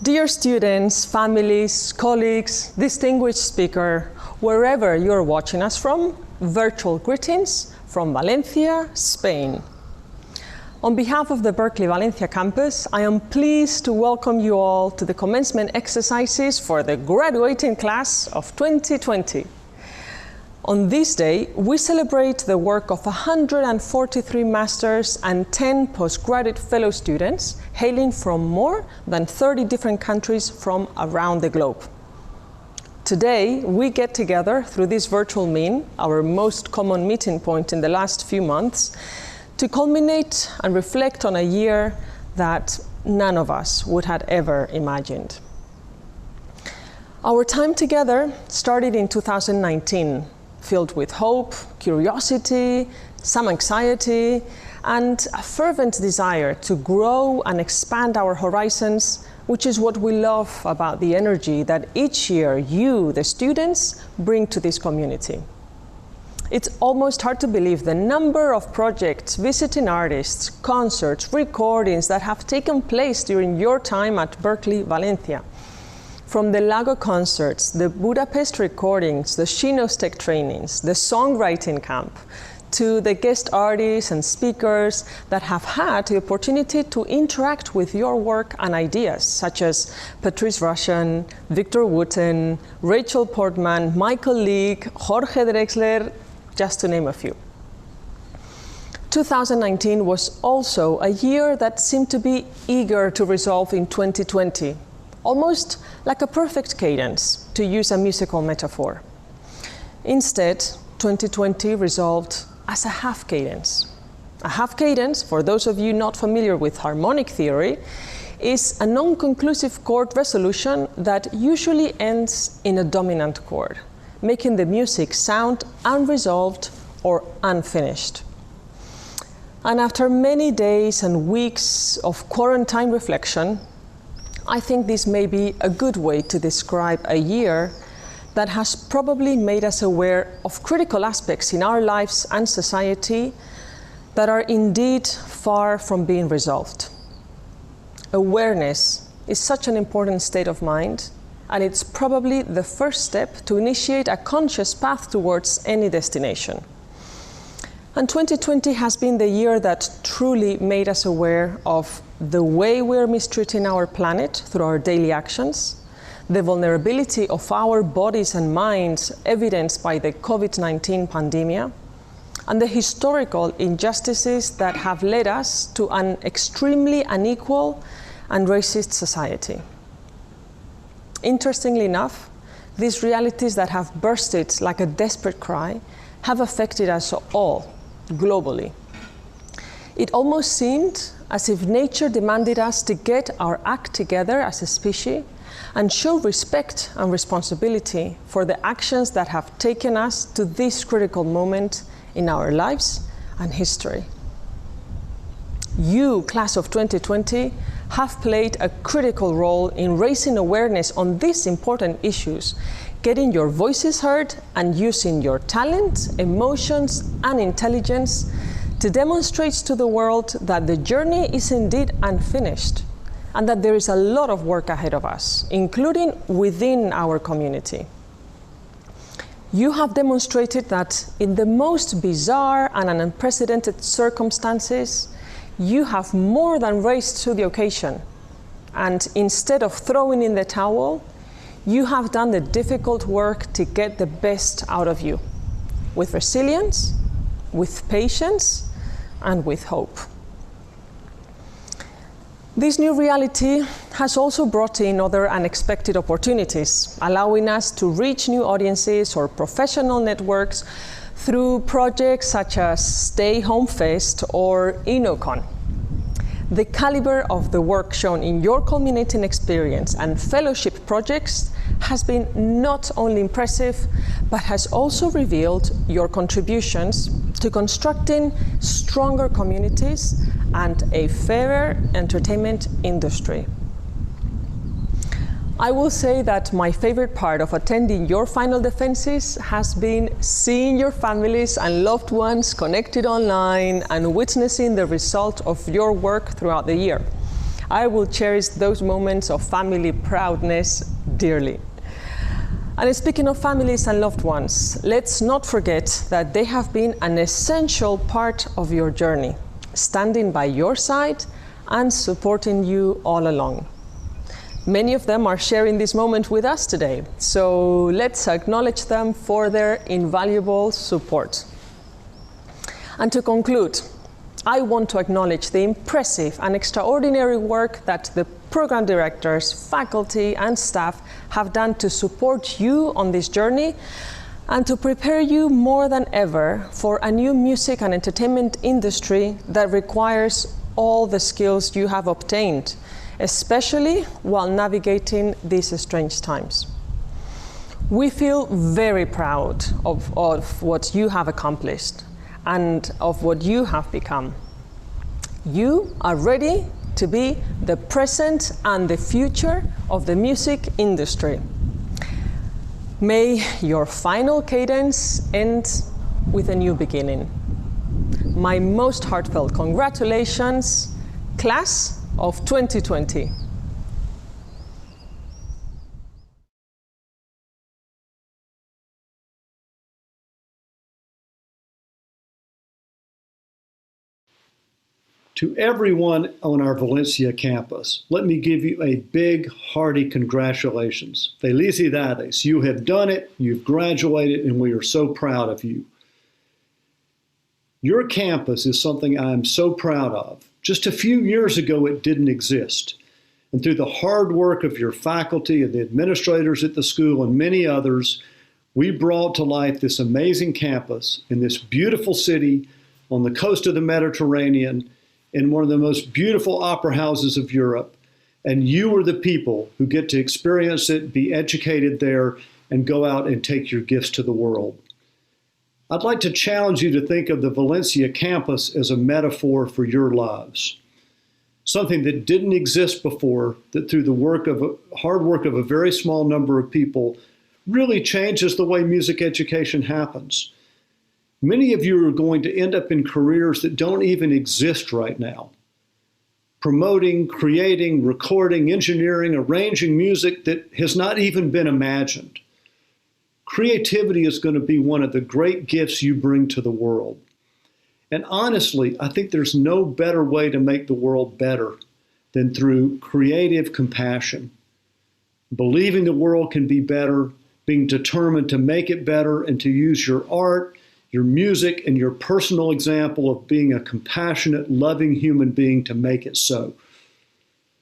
Dear students, families, colleagues, distinguished speaker, wherever you're watching us from, virtual greetings from Valencia, Spain. On behalf of the Berklee Valencia campus, I am pleased to welcome you all to the commencement exercises for the graduating class of 2020. On this day, we celebrate the work of 143 masters and 10 postgraduate fellow students hailing from more than 30 different countries from around the globe. Today, we get together through this virtual mean, our most common meeting point in the last few months, to culminate and reflect on a year that none of us would have ever imagined. Our time together started in 2019, filled with hope, curiosity, some anxiety, and a fervent desire to grow and expand our horizons, which is what we love about the energy that each year you, the students, bring to this community. It's almost hard to believe the number of projects, visiting artists, concerts, recordings that have taken place during your time at Berklee Valencia. From the Lago concerts, the Budapest recordings, the Shinostek trainings, the songwriting camp, to the guest artists and speakers that have had the opportunity to interact with your work and ideas, such as Patrice Rushen, Victor Wooten, Rachel Portman, Michael Leake, Jorge Drexler, just to name a few. 2019 was also a year that seemed to be eager to resolve in 2020, almost like a perfect cadence, to use a musical metaphor. Instead, 2020 resolved as a half cadence. A half cadence, for those of you not familiar with harmonic theory, is a non-conclusive chord resolution that usually ends in a dominant chord, making the music sound unresolved or unfinished. And after many days and weeks of quarantine reflection, I think this may be a good way to describe a year that has probably made us aware of critical aspects in our lives and society that are indeed far from being resolved. Awareness is such an important state of mind, and it's probably the first step to initiate a conscious path towards any destination. And 2020 has been the year that truly made us aware of the way we're mistreating our planet through our daily actions, the vulnerability of our bodies and minds evidenced by the COVID-19 pandemic, and the historical injustices that have led us to an extremely unequal and racist society. Interestingly enough, these realities that have bursted like a desperate cry have affected us all, globally. It almost seemed as if nature demanded us to get our act together as a species and show respect and responsibility for the actions that have taken us to this critical moment in our lives and history. You, class of 2020, have played a critical role in raising awareness on these important issues, getting your voices heard and using your talent, emotions, and intelligence to demonstrate to the world that the journey is indeed unfinished and that there is a lot of work ahead of us, including within our community. You have demonstrated that in the most bizarre and unprecedented circumstances, you have more than raised to the occasion. And instead of throwing in the towel, you have done the difficult work to get the best out of you, with resilience, with patience, and with hope. This new reality has also brought in other unexpected opportunities, allowing us to reach new audiences or professional networks through projects such as Stay Home Fest or InnoCon. The caliber of the work shown in your culminating experience and fellowship projects has been not only impressive, but has also revealed your contributions to constructing stronger communities and a fairer entertainment industry. I will say that my favorite part of attending your final defenses has been seeing your families and loved ones connected online and witnessing the result of your work throughout the year. I will cherish those moments of family proudness dearly. And speaking of families and loved ones, let's not forget that they have been an essential part of your journey, standing by your side and supporting you all along. Many of them are sharing this moment with us today, so let's acknowledge them for their invaluable support. And to conclude, I want to acknowledge the impressive and extraordinary work that the program directors, faculty, and staff have done to support you on this journey and to prepare you more than ever for a new music and entertainment industry that requires all the skills you have obtained, especially while navigating these strange times. We feel very proud of what you have accomplished and of what you have become. You are ready to be the present and the future of the music industry. May your final cadence end with a new beginning. My most heartfelt congratulations, class of 2020. To everyone on our Valencia campus, let me give you a big, hearty congratulations. Felicidades. You have done it, you've graduated, and we are so proud of you. Your campus is something I am so proud of. Just a few years ago, it didn't exist. And through the hard work of your faculty and the administrators at the school and many others, we brought to life this amazing campus in this beautiful city on the coast of the Mediterranean, in one of the most beautiful opera houses of Europe. And you are the people who get to experience it, be educated there, and go out and take your gifts to the world. I'd like to challenge you to think of the Valencia campus as a metaphor for your lives. Something that didn't exist before, that through the hard work of a very small number of people really changes the way music education happens. Many of you are going to end up in careers that don't even exist right now. Promoting, creating, recording, engineering, arranging music that has not even been imagined. Creativity is going to be one of the great gifts you bring to the world. And honestly, I think there's no better way to make the world better than through creative compassion. Believing the world can be better, being determined to make it better, and to use your art, your music, and your personal example of being a compassionate, loving human being to make it so.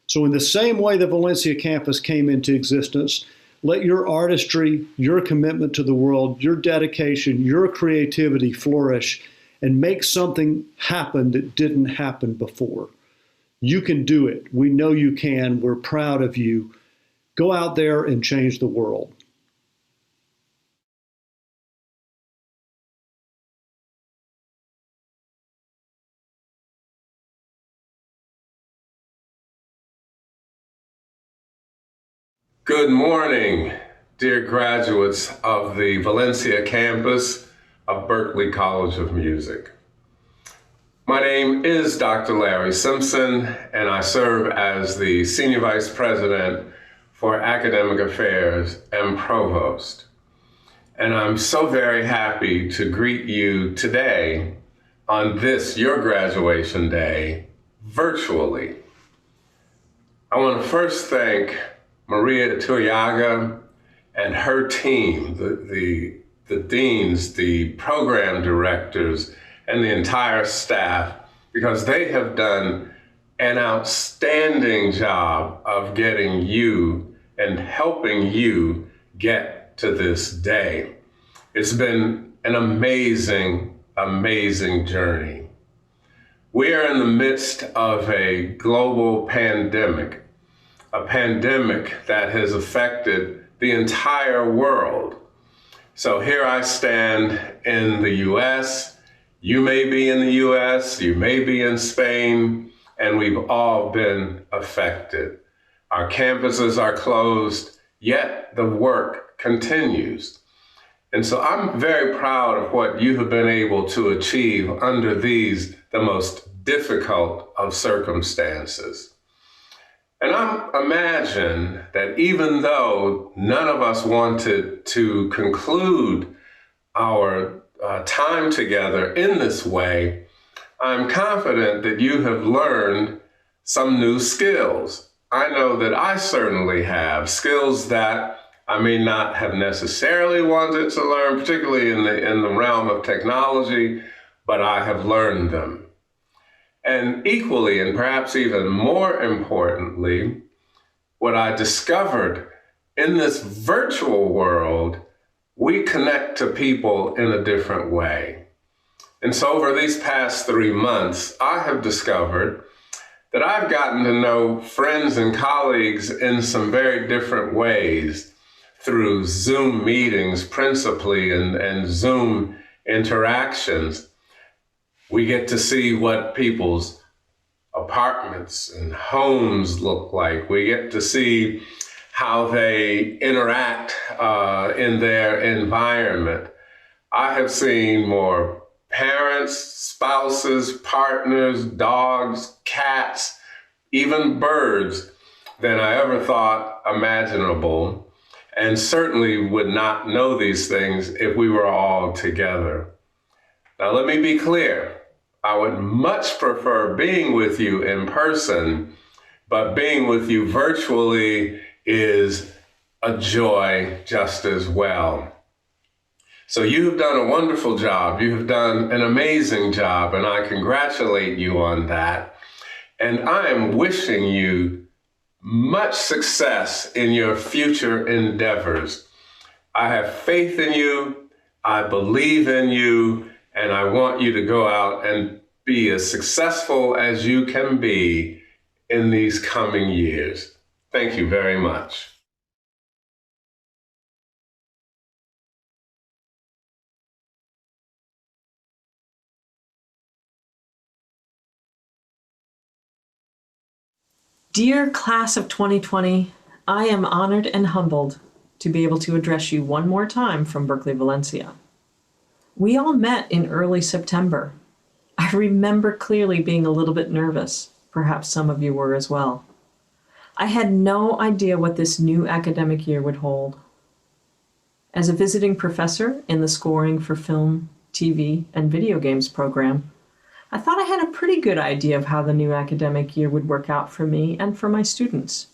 So in the same way the Valencia campus came into existence, let your artistry, your commitment to the world, your dedication, your creativity flourish and make something happen that didn't happen before. You can do it. We know you can. We're proud of you. Go out there and change the world. Good morning, dear graduates of the Valencia campus of Berklee College of Music. My name is Dr. Larry Simpson, and I serve as the Senior Vice President for Academic Affairs and Provost. And I'm so very happy to greet you today on this, your graduation day, virtually. I want to first thank Maria Turiaga and her team, the deans, the program directors, and the entire staff, because they have done an outstanding job of getting you and helping you get to this day. It's been an amazing, amazing journey. We are in the midst of a global pandemic, a pandemic that has affected the entire world. So here I stand in the US, you may be in the US, you may be in Spain, and we've all been affected. Our campuses are closed, yet the work continues. And so I'm very proud of what you have been able to achieve under these, the most difficult of circumstances. And I imagine that even though none of us wanted to conclude our time together in this way, I'm confident that you have learned some new skills. I know that I certainly have skills that I may not have necessarily wanted to learn, particularly in the realm of technology, but I have learned them. And equally, and perhaps even more importantly, what I discovered in this virtual world, we connect to people in a different way. And so over these past 3 months, I have discovered that I've gotten to know friends and colleagues in some very different ways through Zoom meetings principally and Zoom interactions. We get to see what people's apartments and homes look like. We get to see how they interact in their environment. I have seen more parents, spouses, partners, dogs, cats, even birds than I ever thought imaginable, and certainly would not know these things if we were all together. Now, let me be clear. I would much prefer being with you in person, but being with you virtually is a joy just as well. So you've done a wonderful job. You have done an amazing job, and I congratulate you on that. And I am wishing you much success in your future endeavors. I have faith in you. I believe in you. And I want you to go out and be as successful as you can be in these coming years. Thank you very much. Dear class of 2020, I am honored and humbled to be able to address you one more time from Berklee Valencia. We all met in early September. I remember clearly being a little bit nervous. Perhaps some of you were as well. I had no idea what this new academic year would hold. As a visiting professor in the Scoring for Film, TV, and Video Games program, I thought I had a pretty good idea of how the new academic year would work out for me and for my students.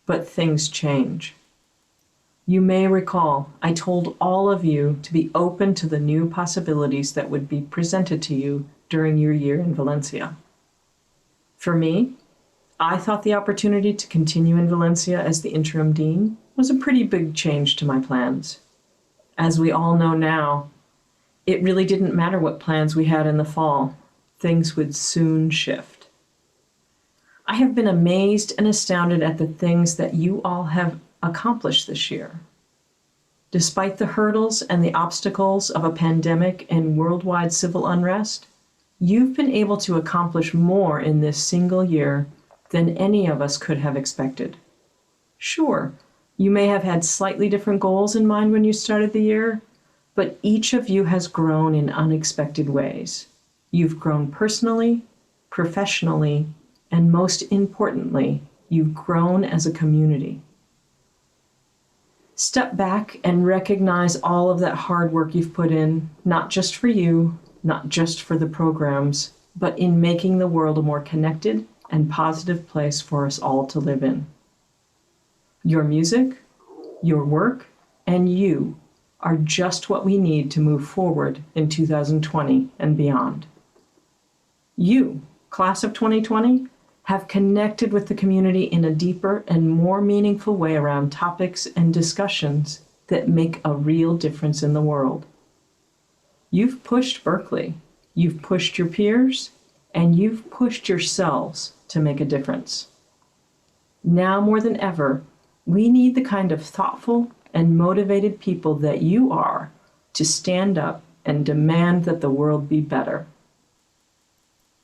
But things change. You may recall I told all of you to be open to the new possibilities that would be presented to you during your year in Valencia. For me, I thought the opportunity to continue in Valencia as the interim dean was a pretty big change to my plans. As we all know now, it really didn't matter what plans we had in the fall. Things would soon shift. I have been amazed and astounded at the things that you all have accomplished this year. Despite the hurdles and the obstacles of a pandemic and worldwide civil unrest, you've been able to accomplish more in this single year than any of us could have expected. Sure, you may have had slightly different goals in mind when you started the year, but each of you has grown in unexpected ways. You've grown personally, professionally, and most importantly, you've grown as a community. Step back and recognize all of that hard work you've put in, not just for you, not just for the programs, but in making the world a more connected and positive place for us all to live in. Your music, your work, and you are just what we need to move forward in 2020 and beyond. You, class of 2020, have connected with the community in a deeper and more meaningful way around topics and discussions that make a real difference in the world. You've pushed Berklee, you've pushed your peers, and you've pushed yourselves to make a difference. Now more than ever, we need the kind of thoughtful and motivated people that you are to stand up and demand that the world be better.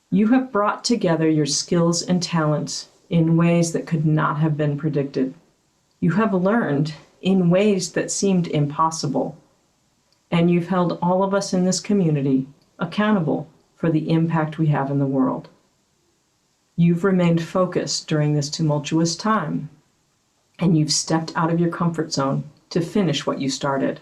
You have brought together your skills and talents in ways that could not have been predicted. You have learned in ways that seemed impossible. And you've held all of us in this community accountable for the impact we have in the world. You've remained focused during this tumultuous time, and you've stepped out of your comfort zone to finish what you started.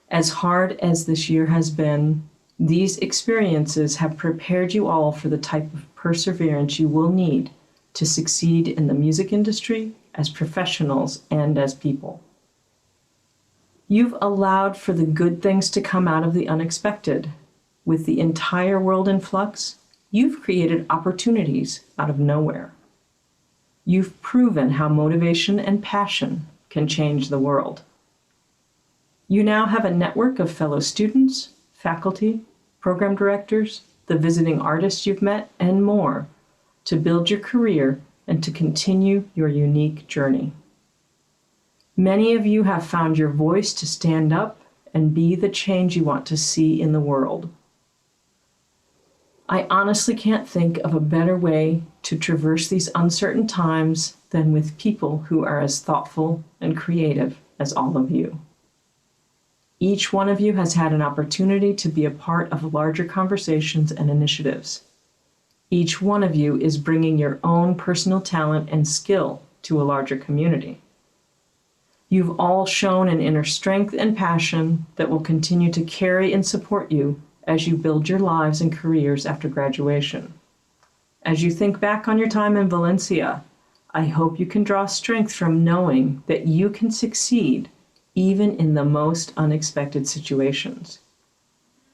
As hard as this year has been, these experiences have prepared you all for the type of perseverance you will need to succeed in the music industry as professionals and as people. You've allowed for the good things to come out of the unexpected. With the entire world in flux, you've created opportunities out of nowhere. You've proven how motivation and passion can change the world. You now have a network of fellow students, faculty, program directors, the visiting artists you've met, and more to build your career and to continue your unique journey. Many of you have found your voice to stand up and be the change you want to see in the world. I honestly can't think of a better way to traverse these uncertain times than with people who are as thoughtful and creative as all of you. Each one of you has had an opportunity to be a part of larger conversations and initiatives. Each one of you is bringing your own personal talent and skill to a larger community. You've all shown an inner strength and passion that will continue to carry and support you as you build your lives and careers after graduation. As you think back on your time in Valencia, I hope you can draw strength from knowing that you can succeed even in the most unexpected situations.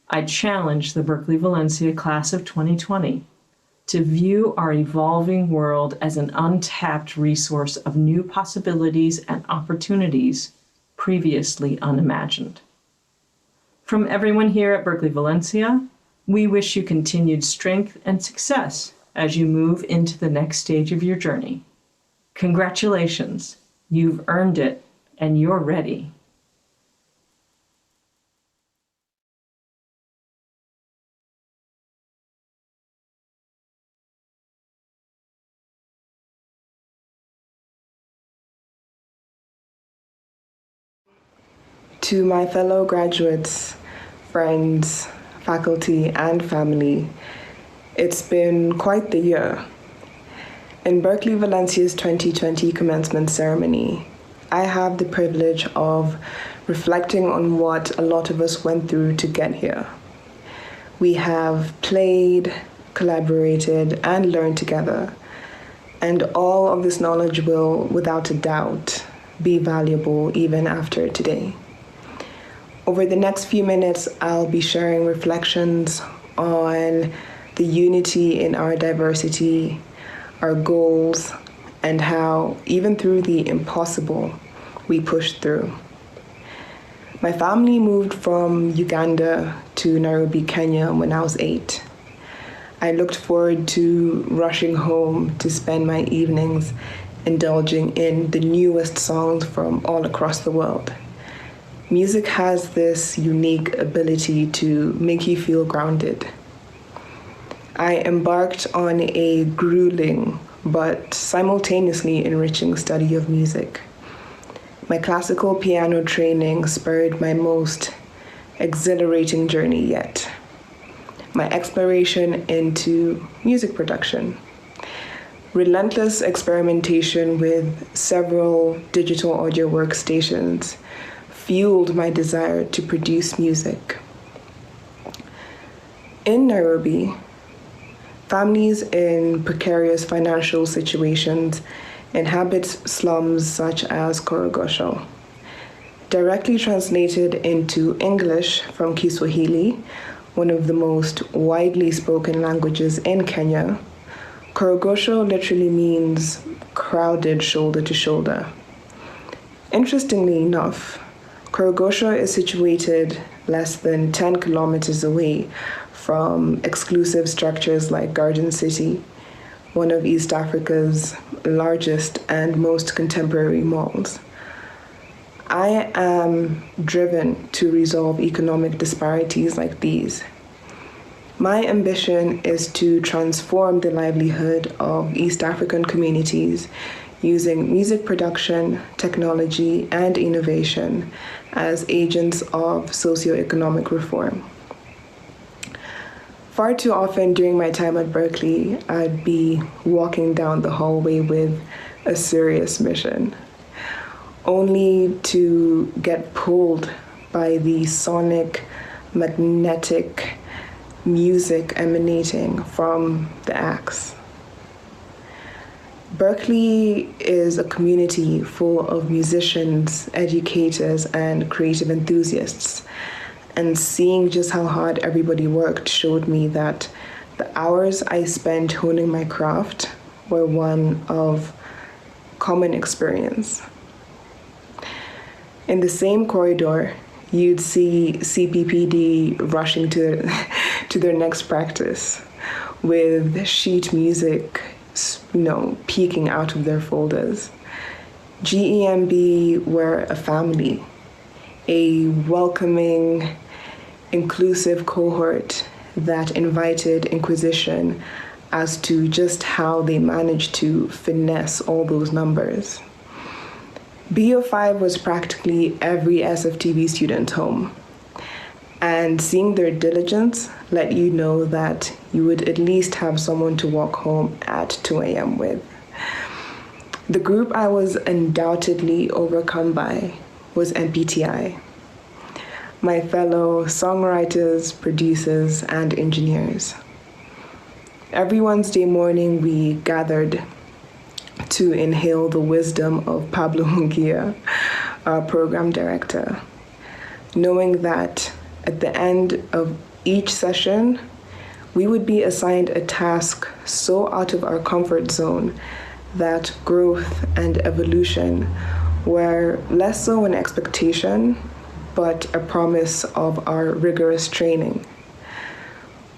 I challenge the Berklee Valencia class of 2020 to view our evolving world as an untapped resource of new possibilities and opportunities previously unimagined. From everyone here at Berklee Valencia, we wish you continued strength and success as you move into the next stage of your journey. Congratulations, you've earned it and you're ready. To my fellow graduates, friends, faculty, and family, it's been quite the year. In Berklee Valencia's 2020 commencement ceremony, I have the privilege of reflecting on what a lot of us went through to get here. We have played, collaborated, and learned together, and all of this knowledge will, without a doubt, be valuable even after today. Over the next few minutes, I'll be sharing reflections on the unity in our diversity, our goals, and how, even through the impossible, we pushed through. My family moved from Uganda to Nairobi, Kenya when I was 8. I looked forward to rushing home to spend my evenings indulging in the newest songs from all across the world. Music has this unique ability to make you feel grounded. I embarked on a grueling but simultaneously enriching study of music. My classical piano training spurred my most exhilarating journey yet, my exploration into music production. Relentless experimentation with several digital audio workstations fueled my desire to produce music. In Nairobi, families in precarious financial situations inhabit slums such as Korogosho. Directly translated into English from Kiswahili, one of the most widely spoken languages in Kenya, Korogosho literally means crowded shoulder to shoulder. Interestingly enough, Korogosho is situated less than 10 kilometers away from exclusive structures like Garden City, one of East Africa's largest and most contemporary malls. I am driven to resolve economic disparities like these. My ambition is to transform the livelihood of East African communities using music production, technology, and innovation as agents of socioeconomic reform. Far too often during my time at Berklee, I'd be walking down the hallway with a serious mission, only to get pulled by the sonic, magnetic music emanating from the acts. Berklee is a community full of musicians, educators, and creative enthusiasts. And seeing just how hard everybody worked showed me that the hours I spent honing my craft were one of common experience. In the same corridor, you'd see CPPD rushing to their next practice with sheet music, peeking out of their folders. GEMB were a family, a welcoming, inclusive cohort that invited inquisition as to just how they managed to finesse all those numbers. BO5 was practically every SFTV student's home, and seeing their diligence let you know that you would at least have someone to walk home at 2 a.m. with. The group I was undoubtedly overcome by was MPTI, my fellow songwriters, producers, and engineers. Every Wednesday morning, we gathered to inhale the wisdom of Pablo Munguia, our program director, knowing that at the end of each session, we would be assigned a task so out of our comfort zone that growth and evolution were less so an expectation, but a promise of our rigorous training.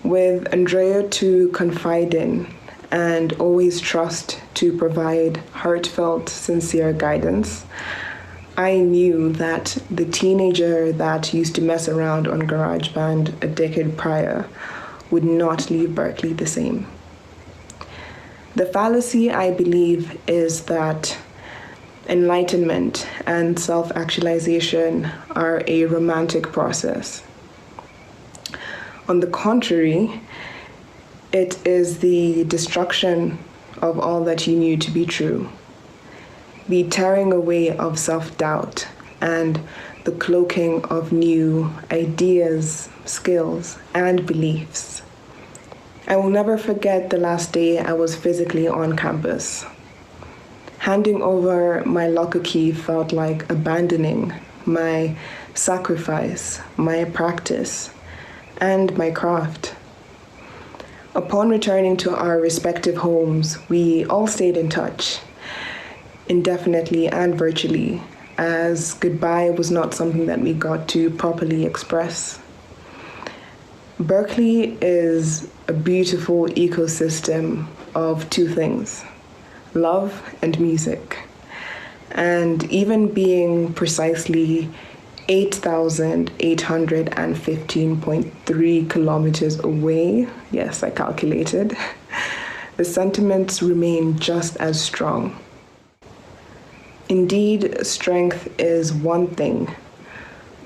With Andrea to confide in and always trust to provide heartfelt, sincere guidance, I knew that the teenager that used to mess around on GarageBand a decade prior would not leave Berklee the same. The fallacy, I believe, is that enlightenment and self-actualization are a romantic process. On the contrary, it is the destruction of all that you knew to be true, the tearing away of self-doubt and the cloaking of new ideas, skills, and beliefs. I will never forget the last day I was physically on campus. Handing over my locker key felt like abandoning my sacrifice, my practice, and my craft. Upon returning to our respective homes, we all stayed in touch, indefinitely and virtually, as goodbye was not something that we got to properly express. Berklee is a beautiful ecosystem of two things: love and music. And even being precisely 8,815.3 kilometers away, yes, I calculated, the sentiments remain just as strong. Indeed, strength is one thing,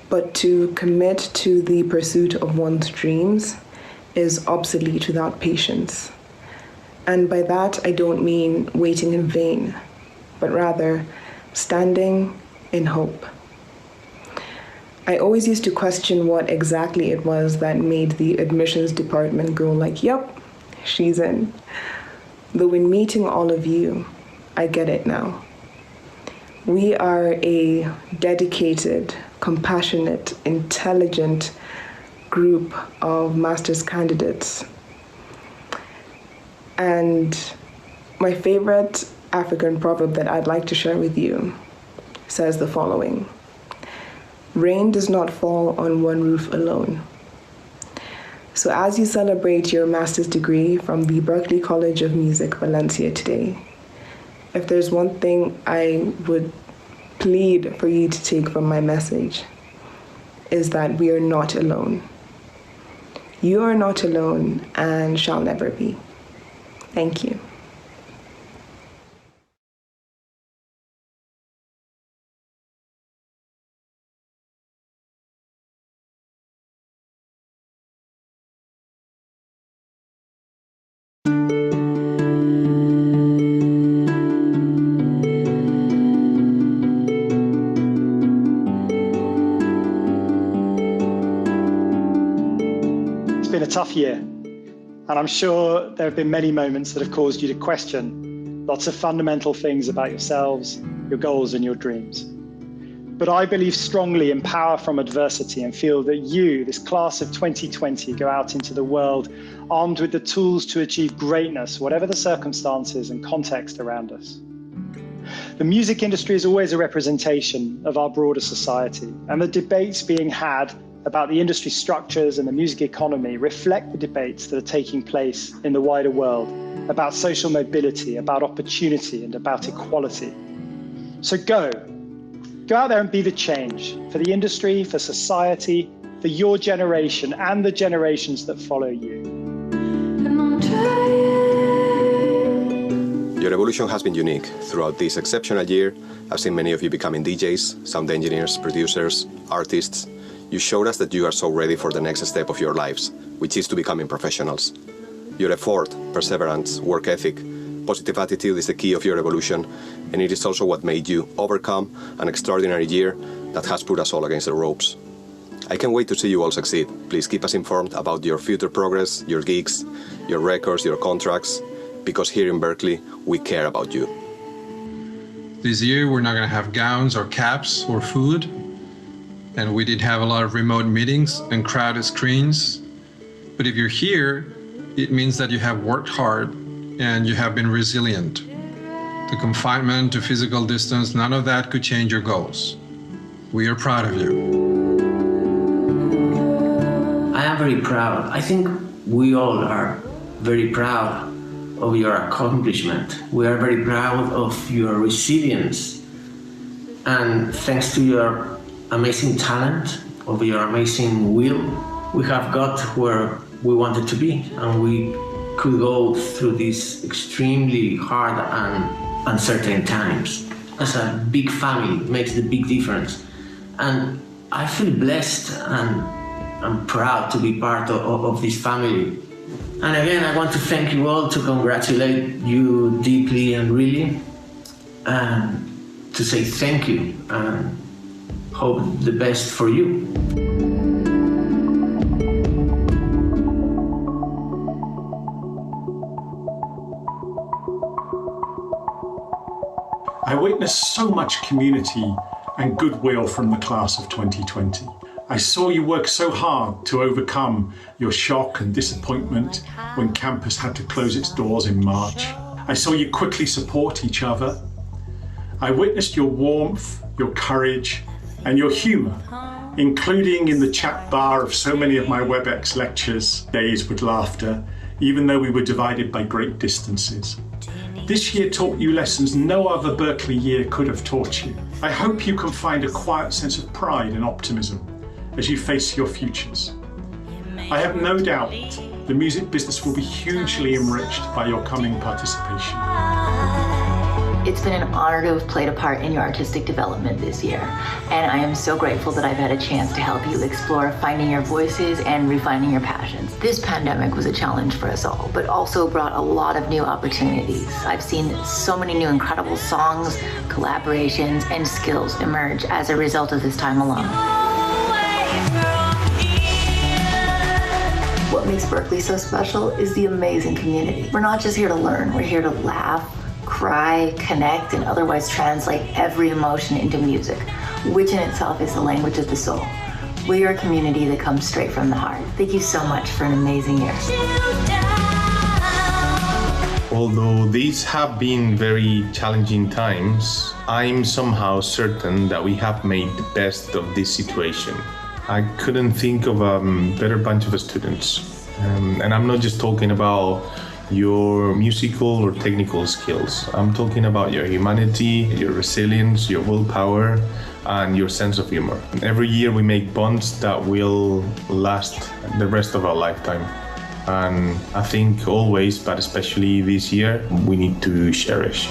but to commit to the pursuit of one's dreams is obsolete without patience. And by that, I don't mean waiting in vain, but rather standing in hope. I always used to question what exactly it was that made the admissions department go like, yep, she's in. Though in meeting all of you, I get it now. We are a dedicated, compassionate, intelligent group of master's candidates. And my favorite African proverb that I'd like to share with you says the following: rain does not fall on one roof alone. So as you celebrate your master's degree from the Berklee College of Music, Valencia today, if there's one thing I would plead for you to take from my message, is that we are not alone. You are not alone and shall never be. Thank you. tough year, and I'm sure there have been many moments that have caused you to question lots of fundamental things about yourselves, your goals and your dreams. But I believe strongly in power from adversity and feel that you, this class of 2020, go out into the world armed with the tools to achieve greatness, whatever the circumstances and context around us. The music industry is always a representation of our broader society, and the debates being had about the industry structures and the music economy reflect the debates that are taking place in the wider world about social mobility, about opportunity, and about equality. So go out there and be the change for the industry, for society, for your generation and the generations that follow you. Your evolution has been unique. Throughout this exceptional year, I've seen many of you becoming DJs, sound engineers, producers, artists. You showed us that you are so ready for the next step of your lives, which is to becoming professionals. Your effort, perseverance, work ethic, positive attitude is the key of your evolution, and it is also what made you overcome an extraordinary year that has put us all against the ropes. I can't wait to see you all succeed. Please keep us informed about your future progress, your gigs, your records, your contracts, because here in Berklee, we care about you. This year, we're not going to have gowns or caps or food, and we did have a lot of remote meetings and crowded screens. But if you're here, it means that you have worked hard and you have been resilient. The confinement to physical distance, none of that could change your goals. We are proud of you. I am very proud. I think we all are very proud of your accomplishment. We are very proud of your resilience. And thanks to your amazing talent, of your amazing will, we have got where we wanted to be, and we could go through these extremely hard and uncertain times. As a big family, it makes the big difference. And I feel blessed and I'm proud to be part of this family. And again, I want to thank you all, to congratulate you deeply and really, and to say thank you and hope the best for you. I witnessed so much community and goodwill from the class of 2020. I saw you work so hard to overcome your shock and disappointment when campus had to close its doors in March. I saw you quickly support each other. I witnessed your warmth, your courage, and your humour, including in the chat bar of so many of my WebEx lectures, days with laughter, even though we were divided by great distances. This year taught you lessons no other Berklee year could have taught you. I hope you can find a quiet sense of pride and optimism as you face your futures. I have no doubt the music business will be hugely enriched by your coming participation. It's been an honor to have played a part in your artistic development this year, and I am so grateful that I've had a chance to help you explore finding your voices and refining your passions. This pandemic was a challenge for us all, but also brought a lot of new opportunities. I've seen so many new incredible songs, collaborations, and skills emerge as a result of this time alone. What makes Berklee so special is the amazing community. We're not just here to learn, we're here to laugh, cry, connect, and otherwise translate every emotion into music, which in itself is the language of the soul. We are a community that comes straight from the heart. Thank you so much for an amazing year. Although these have been very challenging times, I'm somehow certain that we have made the best of this situation. I couldn't think of a better bunch of students. And I'm not just talking about your musical or technical skills. I'm talking about your humanity, your resilience, your willpower, and your sense of humor. Every year we make bonds that will last the rest of our lifetime. And I think always, but especially this year, we need to cherish.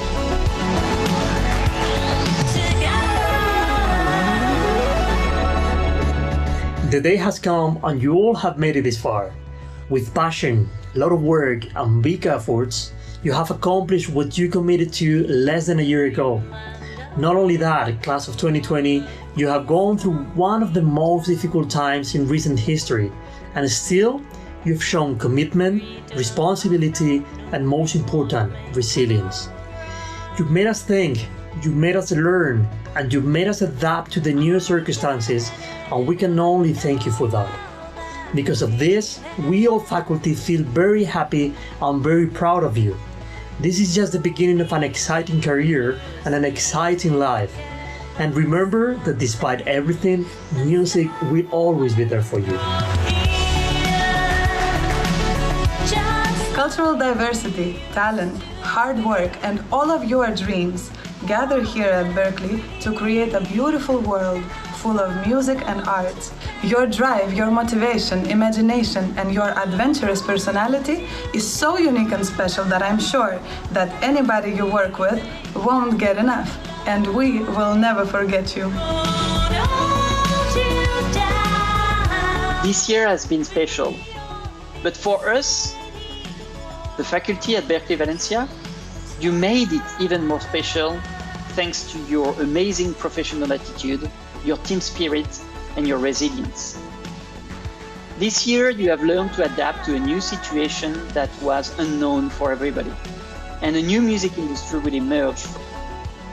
The day has come and you all have made it this far. With passion, a lot of work and big efforts, you have accomplished what you committed to less than a year ago. Not only that, class of 2020, you have gone through one of the most difficult times in recent history, and still, You've shown commitment, responsibility, and most important, resilience. You've made us think, you've made us learn, and you've made us adapt to the new circumstances, and we can only thank you for that. Because of this, we all faculty feel very happy and very proud of you. This is just the beginning of an exciting career and an exciting life. And remember that despite everything, music will always be there for you. Cultural diversity, talent, hard work, and all of your dreams gather here at Berklee to create a beautiful world full of music and art. Your drive, your motivation, imagination, and your adventurous personality is so unique and special that I'm sure that anybody you work with won't get enough, and we will never forget you. This year has been special, but for us, the faculty at Berklee Valencia, you made it even more special thanks to your amazing professional attitude, your team spirit, and your resilience. This year, you have learned to adapt to a new situation that was unknown for everybody, and a new music industry will emerge.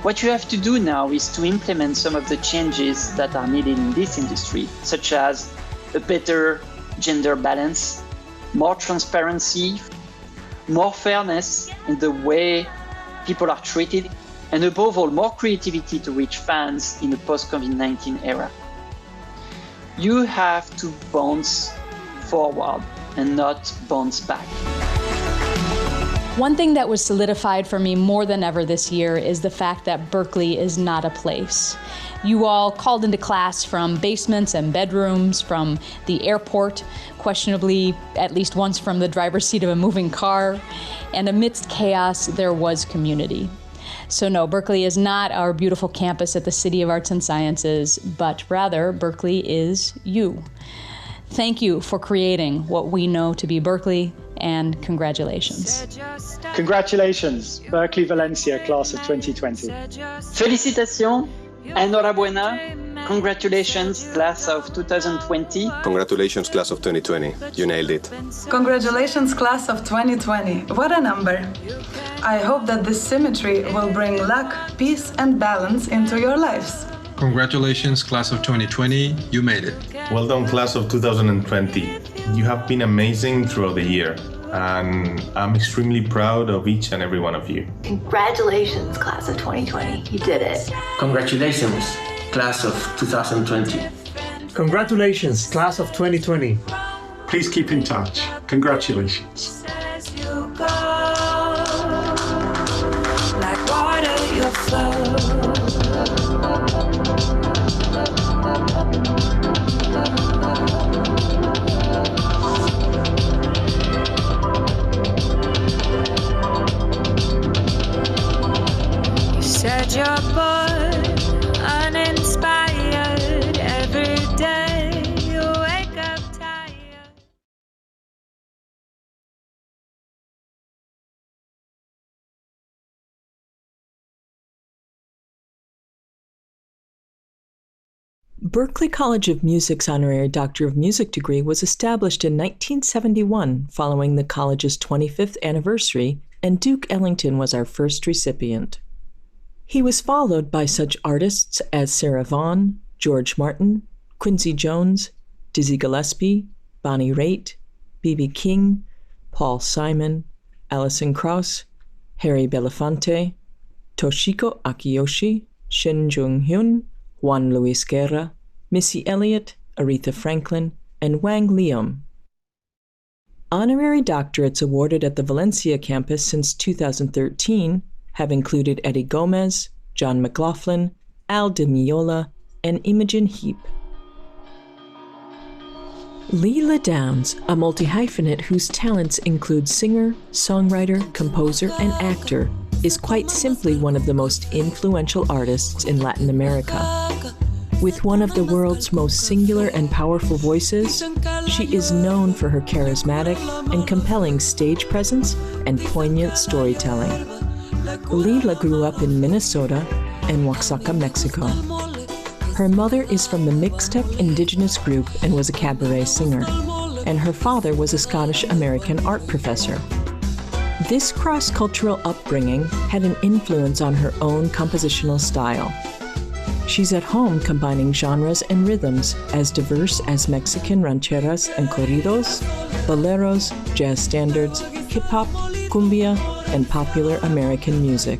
What you have to do now is to implement some of the changes that are needed in this industry, such as a better gender balance, more transparency, more fairness in the way people are treated, and above all, more creativity to reach fans in the post-COVID-19 era. You have to bounce forward and not bounce back. One thing that was solidified for me more than ever this year is the fact that Berklee is not a place. You all called into class from basements and bedrooms, from the airport, questionably at least once from the driver's seat of a moving car, and amidst chaos, there was community. So no, Berklee is not our beautiful campus at the City of Arts and Sciences, but rather Berklee is you. Thank you for creating what we know to be Berklee, and congratulations. Congratulations, Berklee Valencia class of 2020. Félicitations, enhorabuena, congratulations class of 2020. Congratulations, class of 2020. You nailed it. Congratulations, class of 2020. What a number. I hope that this symmetry will bring luck, peace, and balance into your lives. Congratulations, class of 2020. You made it. Well done, class of 2020. You have been amazing throughout the year, and I'm extremely proud of each and every one of you. Congratulations, class of 2020. You did it. Congratulations, class of 2020. Congratulations, class of 2020. Please keep in touch. Congratulations. Like water, you flow. Said you're bored, uninspired. Every day you wake up tired. Berklee College of Music's honorary Doctor of Music degree was established in 1971 following the college's 25th anniversary, and Duke Ellington was our first recipient. He was followed by such artists as Sarah Vaughan, George Martin, Quincy Jones, Dizzy Gillespie, Bonnie Raitt, B.B. King, Paul Simon, Alison Krauss, Harry Belafonte, Toshiko Akiyoshi, Shin Jung-hyun, Juan Luis Guerra, Missy Elliott, Aretha Franklin, and Wang Leum. Honorary doctorates awarded at the Valencia campus since 2013 have included Eddie Gomez, John McLaughlin, Al Di Meola, and Imogen Heap. Leela Downs, a multi-hyphenate whose talents include singer, songwriter, composer, and actor, is quite simply one of the most influential artists in Latin America. With one of the world's most singular and powerful voices, she is known for her charismatic and compelling stage presence and poignant storytelling. Leela grew up in Minnesota and Oaxaca, Mexico. Her mother is from the Mixtec indigenous group and was a cabaret singer, and her father was a Scottish-American art professor. This cross-cultural upbringing had an influence on her own compositional style. She's at home combining genres and rhythms as diverse as Mexican rancheras and corridos, boleros, jazz standards, hip-hop, cumbia, and popular American music.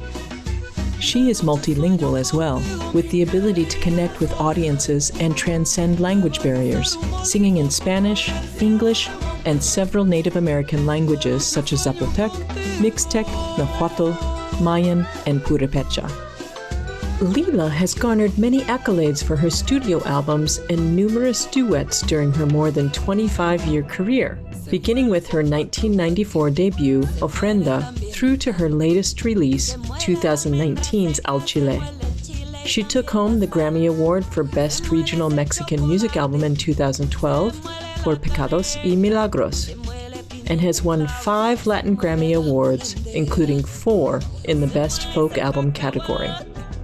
She is multilingual as well, with the ability to connect with audiences and transcend language barriers, singing in Spanish, English, and several Native American languages such as Zapotec, Mixtec, Nahuatl, Mayan, and Purepecha. Lila has garnered many accolades for her studio albums and numerous duets during her more than 25-year career, beginning with her 1994 debut, Ofrenda, through to her latest release, 2019's Al Chile. She took home the Grammy Award for Best Regional Mexican Music Album in 2012 for Pecados y Milagros, and has won 5 Latin Grammy Awards, including 4 in the Best Folk Album category.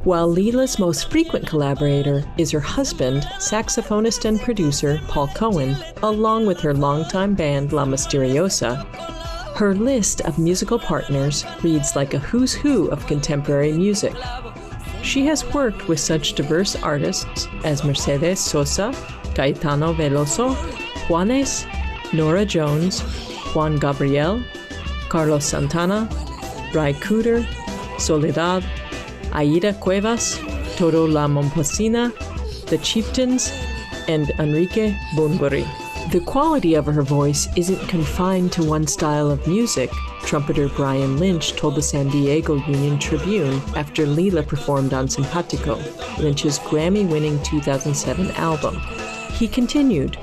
While Lila's most frequent collaborator is her husband, saxophonist and producer Paul Cohen, along with her longtime band La Misteriosa, her list of musical partners reads like a who's who of contemporary music. She has worked with such diverse artists as Mercedes Sosa, Caetano Veloso, Juanes, Nora Jones, Juan Gabriel, Carlos Santana, Ray Cooder, Soledad, Aida Cuevas, Toro La Momposina, The Chieftains, and Enrique Bunbury. The quality of her voice isn't confined to one style of music, trumpeter Brian Lynch told the San Diego Union Tribune after Lila performed on Simpatico, Lynch's Grammy-winning 2007 album. He continued,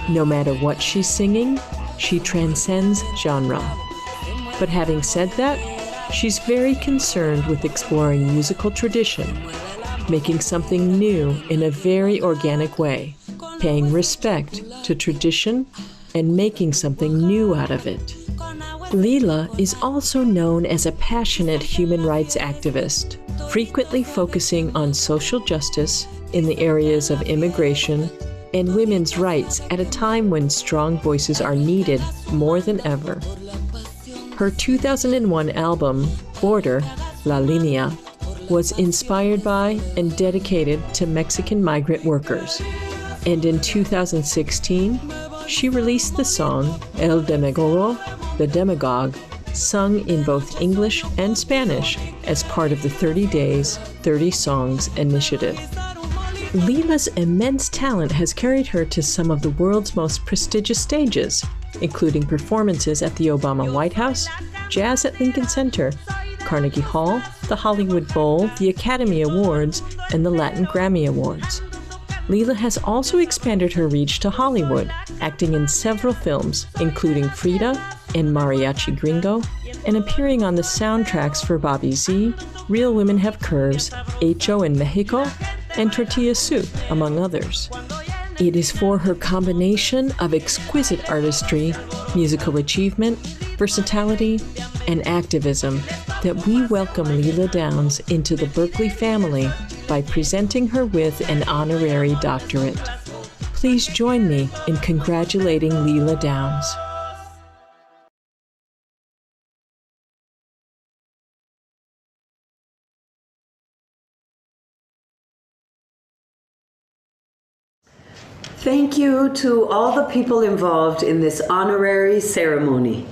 "No matter what she's singing, she transcends genre. But having said that, she's very concerned with exploring musical tradition, making something new in a very organic way, paying respect to tradition and making something new out of it." Lila is also known as a passionate human rights activist, frequently focusing on social justice in the areas of immigration and women's rights at a time when strong voices are needed more than ever. Her 2001 album, Border, La Línea, was inspired by and dedicated to Mexican migrant workers. And in 2016, she released the song El Demagogo, the Demagogue, sung in both English and Spanish as part of the 30 Days, 30 Songs initiative. Lila's immense talent has carried her to some of the world's most prestigious stages, including performances at the Obama White House, jazz at Lincoln Center, Carnegie Hall, the Hollywood Bowl, the Academy Awards, and the Latin Grammy Awards. Lila has also expanded her reach to Hollywood, acting in several films, including Frida and Mariachi Gringo, and appearing on the soundtracks for Bobby Z, Real Women Have Curves, Hecho in Mexico, and Tortilla Soup, among others. It is for her combination of exquisite artistry, musical achievement, versatility, and activism that we welcome Lila Downs into the Berklee family by presenting her with an honorary doctorate. Please join me in congratulating Lila Downs. Thank you to all the people involved in this honorary ceremony.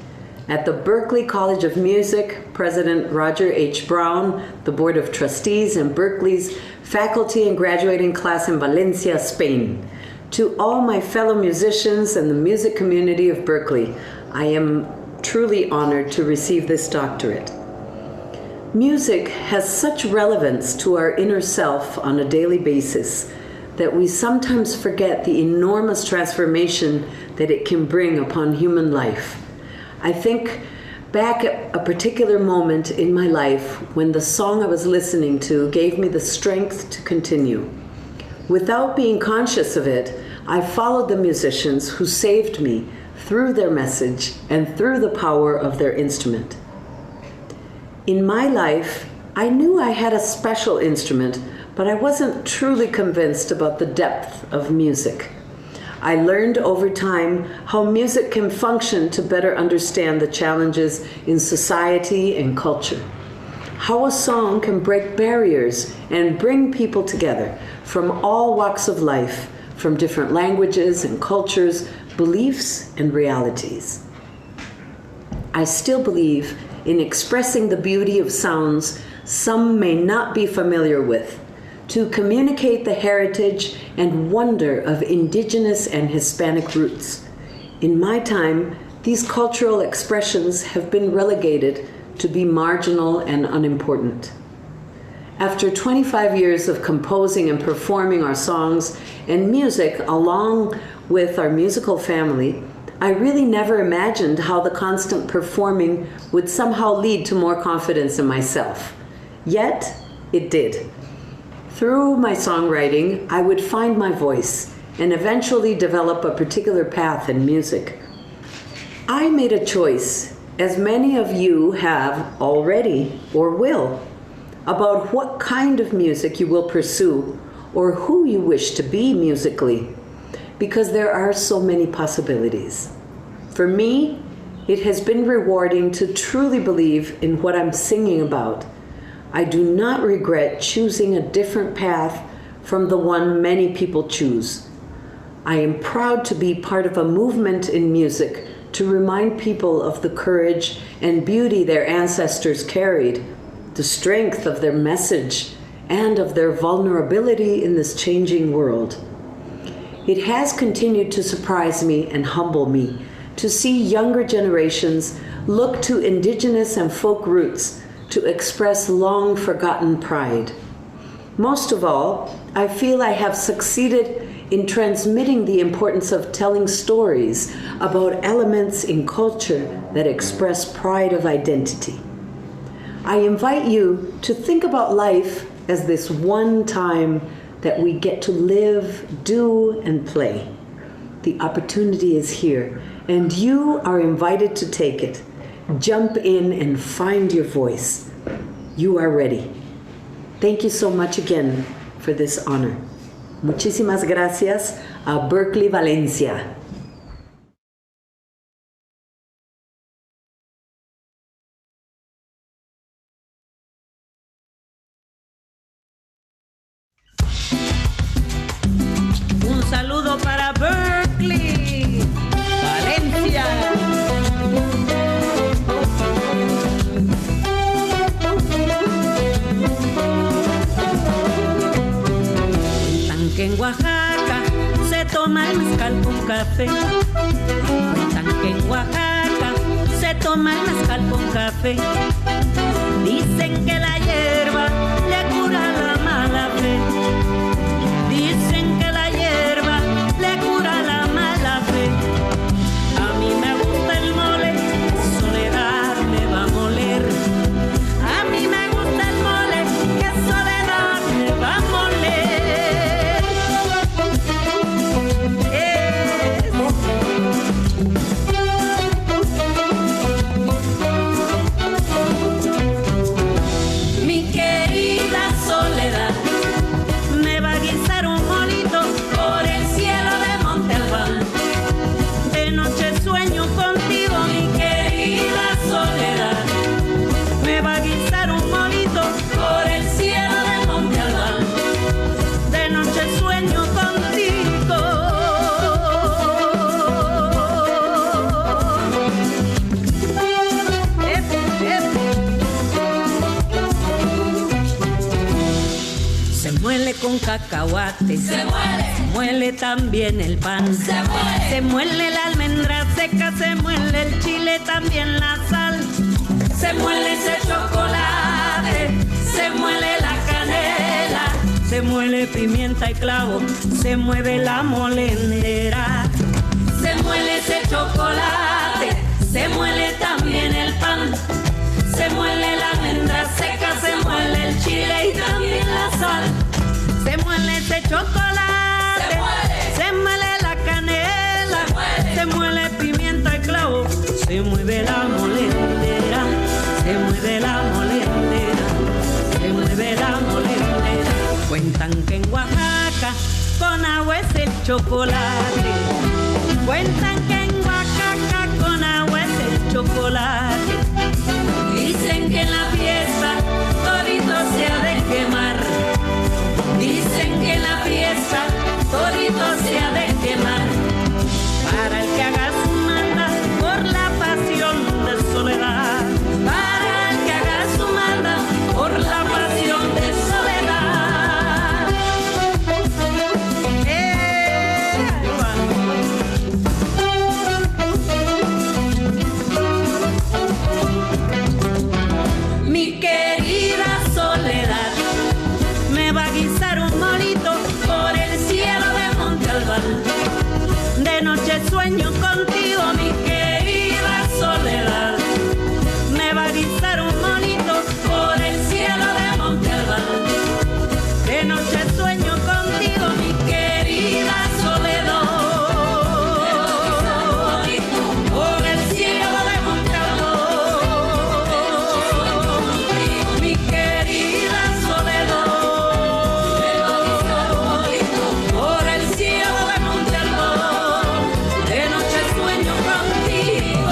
At the Berklee College of Music, President Roger H. Brown, the Board of Trustees, and Berklee's faculty and graduating class in Valencia, Spain. To all my fellow musicians and the music community of Berklee, I am truly honored to receive this doctorate. Music has such relevance to our inner self on a daily basis that we sometimes forget the enormous transformation that it can bring upon human life. I think back at a particular moment in my life when the song I was listening to gave me the strength to continue. Without being conscious of it, I followed the musicians who saved me through their message and through the power of their instrument. In my life, I knew I had a special instrument, but I wasn't truly convinced about the depth of music. I learned over time how music can function to better understand the challenges in society and culture. How a song can break barriers and bring people together from all walks of life, from different languages and cultures, beliefs and realities. I still believe in expressing the beauty of sounds some may not be familiar with, to communicate the heritage and wonder of indigenous and Hispanic roots. In my time, these cultural expressions have been relegated to be marginal and unimportant. After 25 years of composing and performing our songs and music along with our musical family, I really never imagined how the constant performing would somehow lead to more confidence in myself. Yet, it did. Through my songwriting, I would find my voice and eventually develop a particular path in music. I made a choice, as many of you have already or will, about what kind of music you will pursue or who you wish to be musically, because there are so many possibilities. For me, it has been rewarding to truly believe in what I'm singing about. I do not regret choosing a different path from the one many people choose. I am proud to be part of a movement in music to remind people of the courage and beauty their ancestors carried, the strength of their message, and of their vulnerability in this changing world. It has continued to surprise me and humble me to see younger generations look to indigenous and folk roots to express long-forgotten pride. Most of all, I feel I have succeeded in transmitting the importance of telling stories about elements in culture that express pride of identity. I invite you to think about life as this one time that we get to live, do, and play. The opportunity is here, and you are invited to take it. Jump in and find your voice. You are ready. Thank you so much again for this honor. Muchísimas gracias a Berklee Valencia. Un saludo para Berklee Valencia. Que en Oaxaca se toma el mezcal con café. Cuentan que en Oaxaca se toma el mezcal con café. Dicen que la hierba le cura la mala fe. Dicen que la hierba le cura la mala fe. A mí me gusta el mole, soledad me va a moler. A mí me gusta el mole, que soledad me va a moler. Con cacahuate, se muele también el pan, se muele la almendra seca, se muele el chile, también la sal, se muele ese chocolate, se muele la canela, se muele pimienta y clavo, se mueve la molendera, se muele ese chocolate, se muele también el pan, se muele la almendra seca, se muele el chile y también la sal. Se muele ese chocolate, se muele la canela, se muele pimienta y clavo, se mueve la molendera, se mueve la molendera, se mueve la molendera. Cuentan que en Oaxaca con agua es el chocolate. Cuentan que en Oaxaca con agua es el chocolate. Dicen que en la fiesta todito se ha de quemar. Dicen que en la fiesta todito se ha de quemar. Para el que haga su maldad por la pasión de soledad. Para el que haga su maldad por la pasión de soledad. Mi querida soledad me va a guisar un molito por el cielo de Monte Albán. De noche sueño contigo, mi querida soledad. Me va a guisar un monito por el cielo de Monte Albán. De noche sueño contigo, mi querida soledad. Por el cielo de Monte Albán. Mi querida soledad. Por el cielo de Monte Albán. De noche sueño contigo.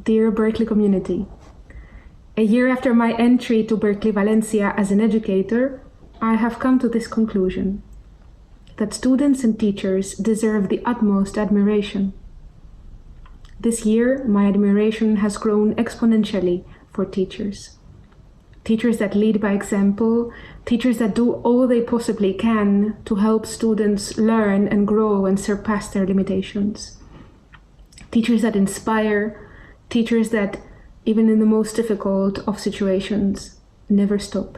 Dear Berklee community, a year after my entry to Berklee Valencia as an educator, I have come to this conclusion, that students and teachers deserve the utmost admiration. This year, my admiration has grown exponentially for teachers. Teachers that lead by example, teachers that do all they possibly can to help students learn and grow and surpass their limitations. Teachers that inspire, teachers that, even in the most difficult of situations, never stop.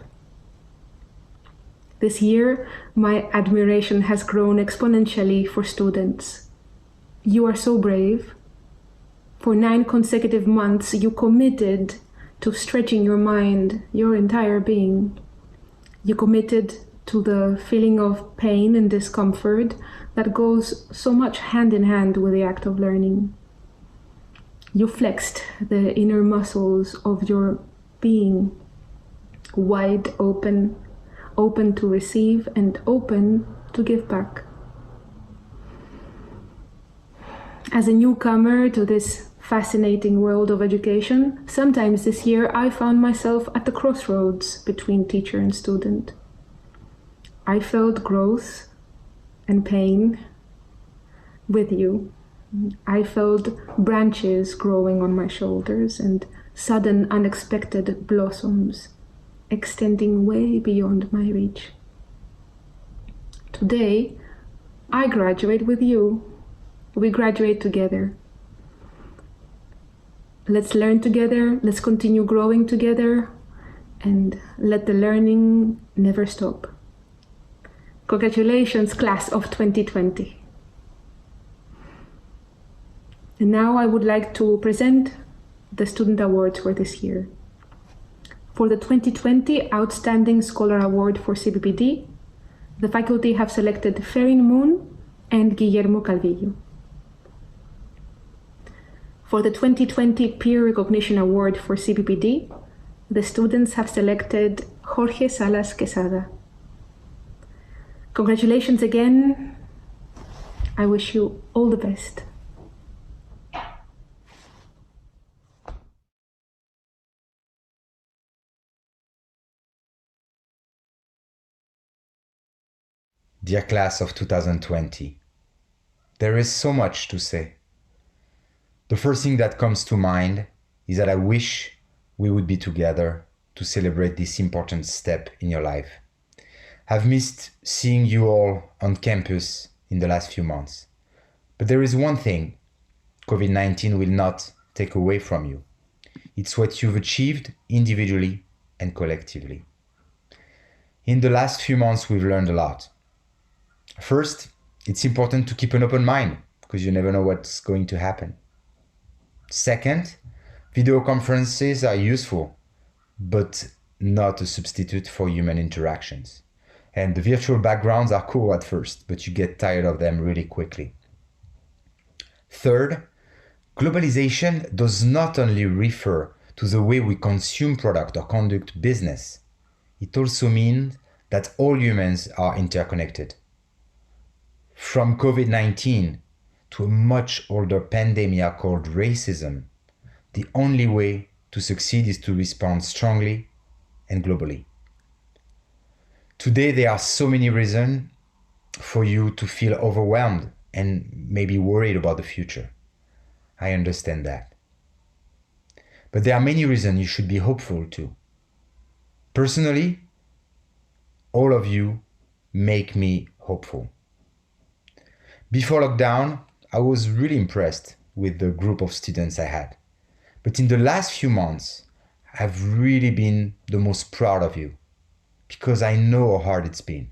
This year, my admiration has grown exponentially for students. You are so brave. For 9 consecutive months, you committed to stretching your mind, your entire being. You committed to the feeling of pain and discomfort that goes so much hand in hand with the act of learning. You flexed the inner muscles of your being, wide open, open to receive and open to give back. As a newcomer to this fascinating world of education, sometimes this year I found myself at the crossroads between teacher and student. I felt growth and pain with you. I felt branches growing on my shoulders and sudden unexpected blossoms extending way beyond my reach. Today, I graduate with you. We graduate together. Let's learn together, let's continue growing together, and let the learning never stop. Congratulations, class of 2020. And now I would like to present the student awards for this year. For the 2020 Outstanding Scholar Award for CPPD, the faculty have selected Ferin Moon and Guillermo Calvillo. For the 2020 Peer Recognition Award for CPPD, the students have selected Jorge Salas Quesada. Congratulations again. I wish you all the best. Dear class of 2020, there is so much to say. The first thing that comes to mind is that I wish we would be together to celebrate this important step in your life. I've missed seeing you all on campus in the last few months. But there is one thing COVID-19 will not take away from you. It's what you've achieved individually and collectively. In the last few months, we've learned a lot. First, it's important to keep an open mind because you never know what's going to happen. Second, video conferences are useful, but not a substitute for human interactions. And the virtual backgrounds are cool at first, but you get tired of them really quickly. Third, globalization does not only refer to the way we consume product or conduct business. It also means that all humans are interconnected. From COVID-19 to a much older pandemic called racism, the only way to succeed is to respond strongly and globally. Today, there are so many reasons for you to feel overwhelmed and maybe worried about the future. I understand that. But there are many reasons you should be hopeful too. Personally, all of you make me hopeful. Before lockdown, I was really impressed with the group of students I had. But in the last few months, I've really been the most proud of you because I know how hard it's been.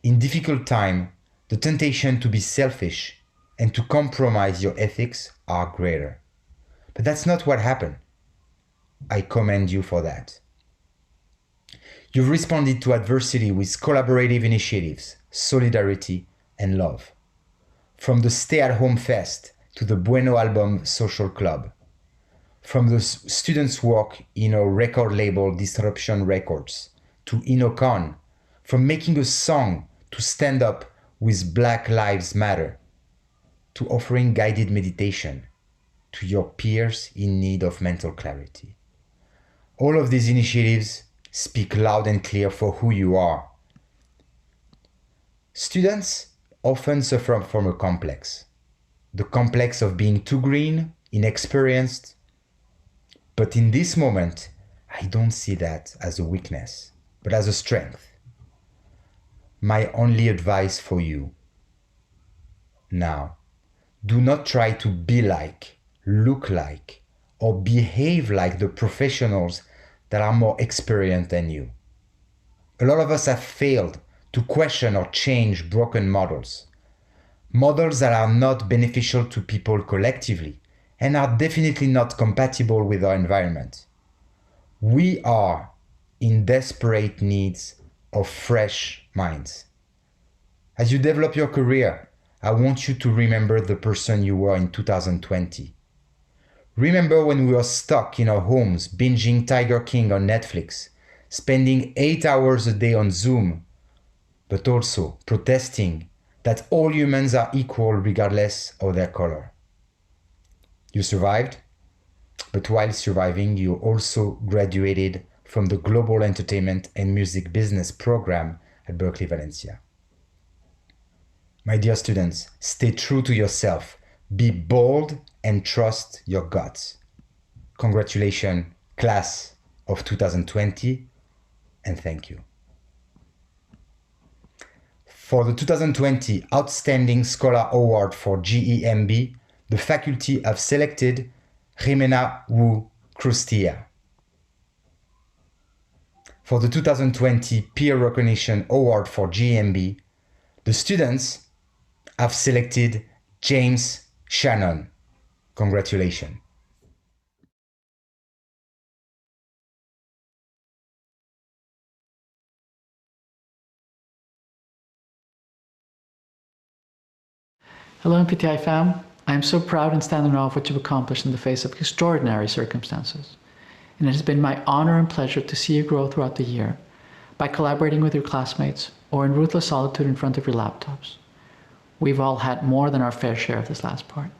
In difficult times, the temptation to be selfish and to compromise your ethics are greater. But that's not what happened. I commend you for that. You've responded to adversity with collaborative initiatives, solidarity, and love. From the Stay-at-Home Fest to the Bueno Album Social Club. From the students' work in a record label, Disruption Records, to InnoCon. From making a song to stand up with Black Lives Matter, to offering guided meditation to your peers in need of mental clarity. All of these initiatives speak loud and clear for who you are. Students often suffer from a complex. The complex of being too green, inexperienced. But in this moment, I don't see that as a weakness, but as a strength. My only advice for you now, do not try to be like, look like, or behave like the professionals that are more experienced than you. A lot of us have failed to question or change broken models. Models that are not beneficial to people collectively and are definitely not compatible with our environment. We are in desperate needs of fresh minds. As you develop your career, I want you to remember the person you were in 2020. Remember when we were stuck in our homes binging Tiger King on Netflix, spending 8 hours a day on Zoom, but also protesting that all humans are equal regardless of their color. You survived, but while surviving, you also graduated from the Global Entertainment and Music Business program at Berklee Valencia. My dear students, stay true to yourself, be bold, and trust your guts. Congratulations, class of 2020, and thank you. For the 2020 Outstanding Scholar Award for GEMB, the faculty have selected Jimena Wu Crustilla. For the 2020 Peer Recognition Award for GEMB, the students have selected James Shannon. Congratulations. Hello MPTI fam. I am so proud and stand in awe of what you've accomplished in the face of extraordinary circumstances. And it has been my honor and pleasure to see you grow throughout the year by collaborating with your classmates or in ruthless solitude in front of your laptops. We've all had more than our fair share of this last part.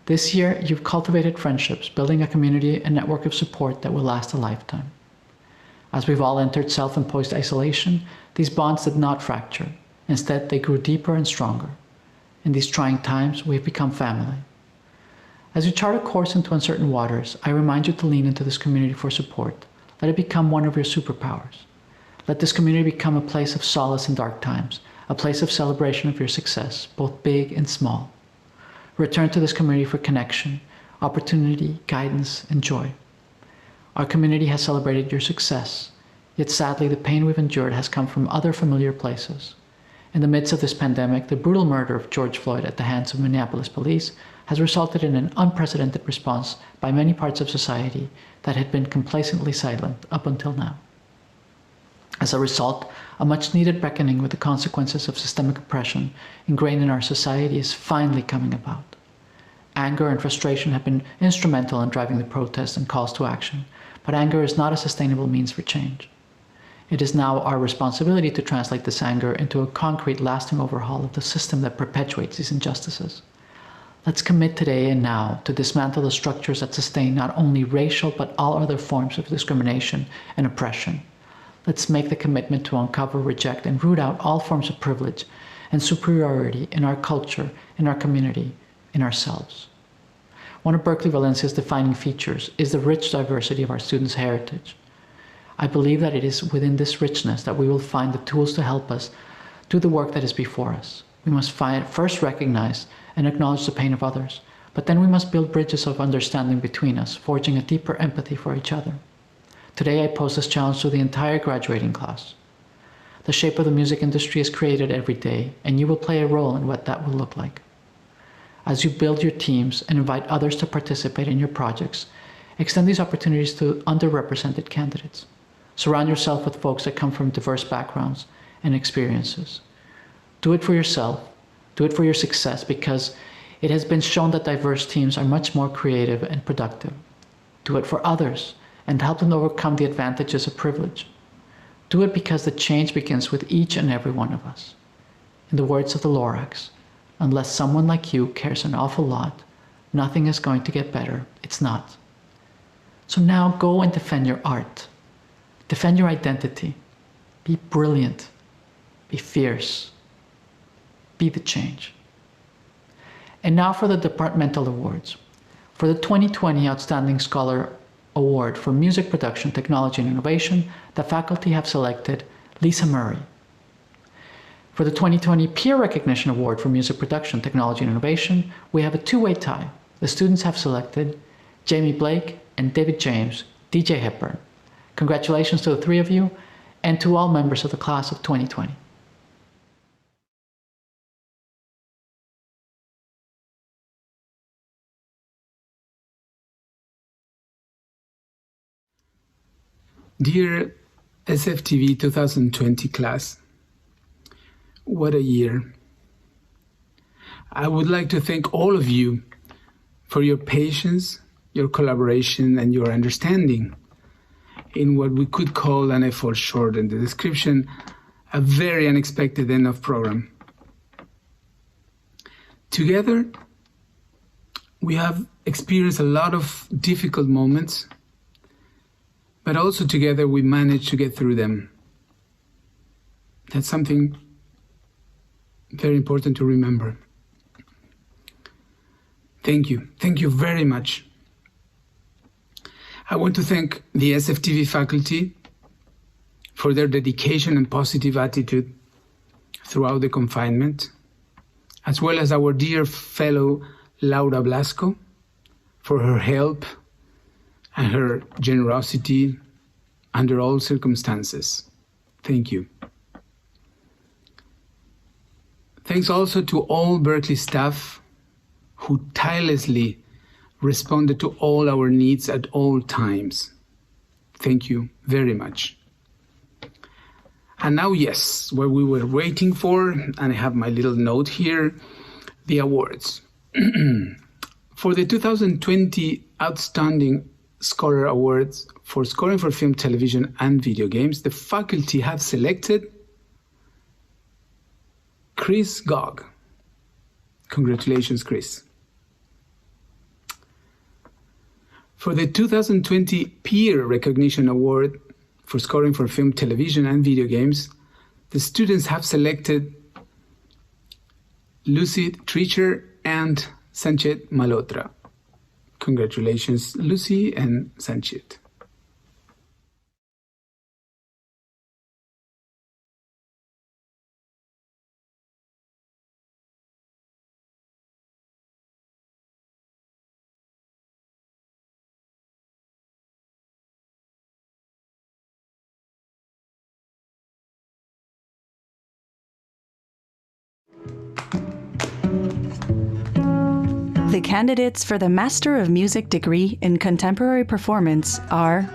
This year, you've cultivated friendships, building a community and network of support that will last a lifetime. As we've all entered self-imposed isolation, these bonds did not fracture. Instead, they grew deeper and stronger. In these trying times, we've become family. As you chart a course into uncertain waters, I remind you to lean into this community for support. Let it become one of your superpowers. Let this community become a place of solace in dark times, a place of celebration of your success, both big and small. Return to this community for connection, opportunity, guidance, and joy. Our community has celebrated your success, yet sadly the pain we've endured has come from other familiar places. In the midst of this pandemic, the brutal murder of George Floyd at the hands of Minneapolis police has resulted in an unprecedented response by many parts of society that had been complacently silent up until now. As a result, a much-needed reckoning with the consequences of systemic oppression ingrained in our society is finally coming about. Anger and frustration have been instrumental in driving the protests and calls to action, but anger is not a sustainable means for change. It is now our responsibility to translate this anger into a concrete, lasting overhaul of the system that perpetuates these injustices. Let's commit today and now to dismantle the structures that sustain not only racial but all other forms of discrimination and oppression. Let's make the commitment to uncover, reject, and root out all forms of privilege and superiority in our culture, in our community, in ourselves. One of Berklee Valencia's defining features is the rich diversity of our students' heritage. I believe that it is within this richness that we will find the tools to help us do the work that is before us. We must first recognize and acknowledge the pain of others, but then we must build bridges of understanding between us, forging a deeper empathy for each other. Today I pose this challenge to the entire graduating class. The shape of the music industry is created every day, and you will play a role in what that will look like. As you build your teams and invite others to participate in your projects, extend these opportunities to underrepresented candidates. Surround yourself with folks that come from diverse backgrounds and experiences. Do it for yourself, do it for your success, because it has been shown that diverse teams are much more creative and productive. Do it for others and help them overcome the advantages of privilege. Do it because the change begins with each and every one of us. In the words of the Lorax, unless someone like you cares an awful lot, nothing is going to get better. It's not. So now go and defend your art. Defend your identity. Be brilliant. Be fierce. Be the change. And now for the departmental awards. For the 2020 Outstanding Scholar Award for Music Production, Technology and Innovation, the faculty have selected Lisa Murray. For the 2020 Peer Recognition Award for Music Production, Technology and Innovation, we have a two-way tie. The students have selected Jamie Blake and David James, DJ Hepburn. Congratulations to the three of you and to all members of the class of 2020. Dear SFTV 2020 class, what a year. I would like to thank all of you for your patience, your collaboration, and your understanding in what we could call, and I fall short in the description, a very unexpected end of program. Together, we have experienced a lot of difficult moments, but also together we managed to get through them. That's something very important to remember. Thank you. Thank you very much. I want to thank the SFTV faculty for their dedication and positive attitude throughout the confinement, as well as our dear fellow Laura Blasco for her help and her generosity under all circumstances. Thank you. Thanks also to all Berklee staff who tirelessly responded to all our needs at all times. Thank you very much. And now, yes, what we were waiting for, and I have my little note here, the awards. For the 2020 Outstanding Scholar Awards for Scoring for Film, Television, and Video Games, the faculty have selected Chris Gogg. Congratulations, Chris. For the 2020 Peer Recognition Award for Scoring for Film, Television, and Video Games, the students have selected Lucy Treacher and Sanchez Malhotra. Congratulations, Lucy and Sanchez. The candidates for the Master of Music degree in Contemporary Performance are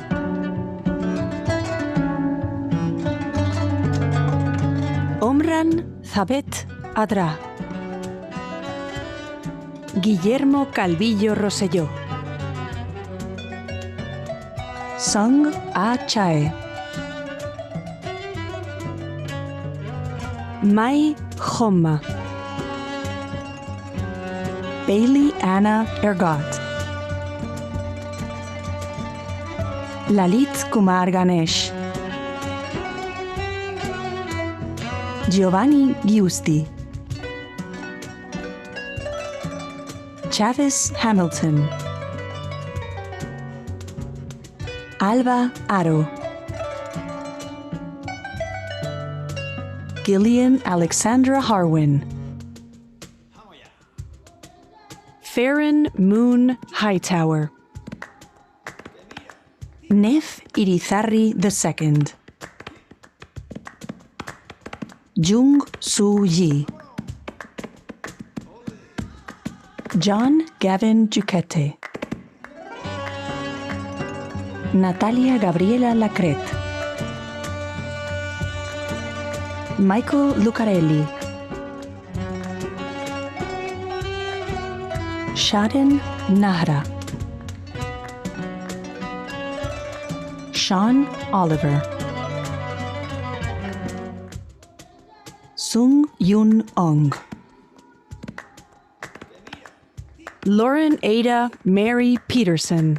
Omran Thabet Adra, Guillermo Calvillo Rosselló, Sung A Chae, Mai Khomma, Bailey Anna Ergot, Lalit Kumar Ganesh, Giovanni Giusti, Chavis Hamilton, Alba Aro, Gillian Alexandra Harwin, Farron Moon Hightower, Nef Irizarry II, Jung Soo Yi, John Gavin Duquette, Natalia Gabriela Lacrette, Michael Lucarelli, Shaden Nahra, Sean Oliver, Sung Yun Ong, Lauren Ada Mary Peterson,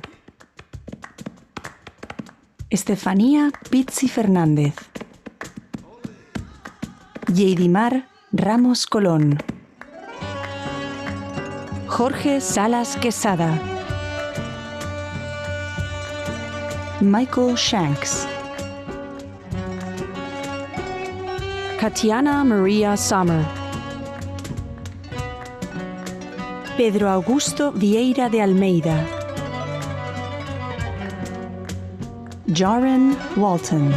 Estefanía Pizzi Fernández, Yeidimar Ramos Colón, Jorge Salas Quesada, Michael Shanks, Katiana Maria Sommer, Pedro Augusto Vieira de Almeida, Jaren Walton.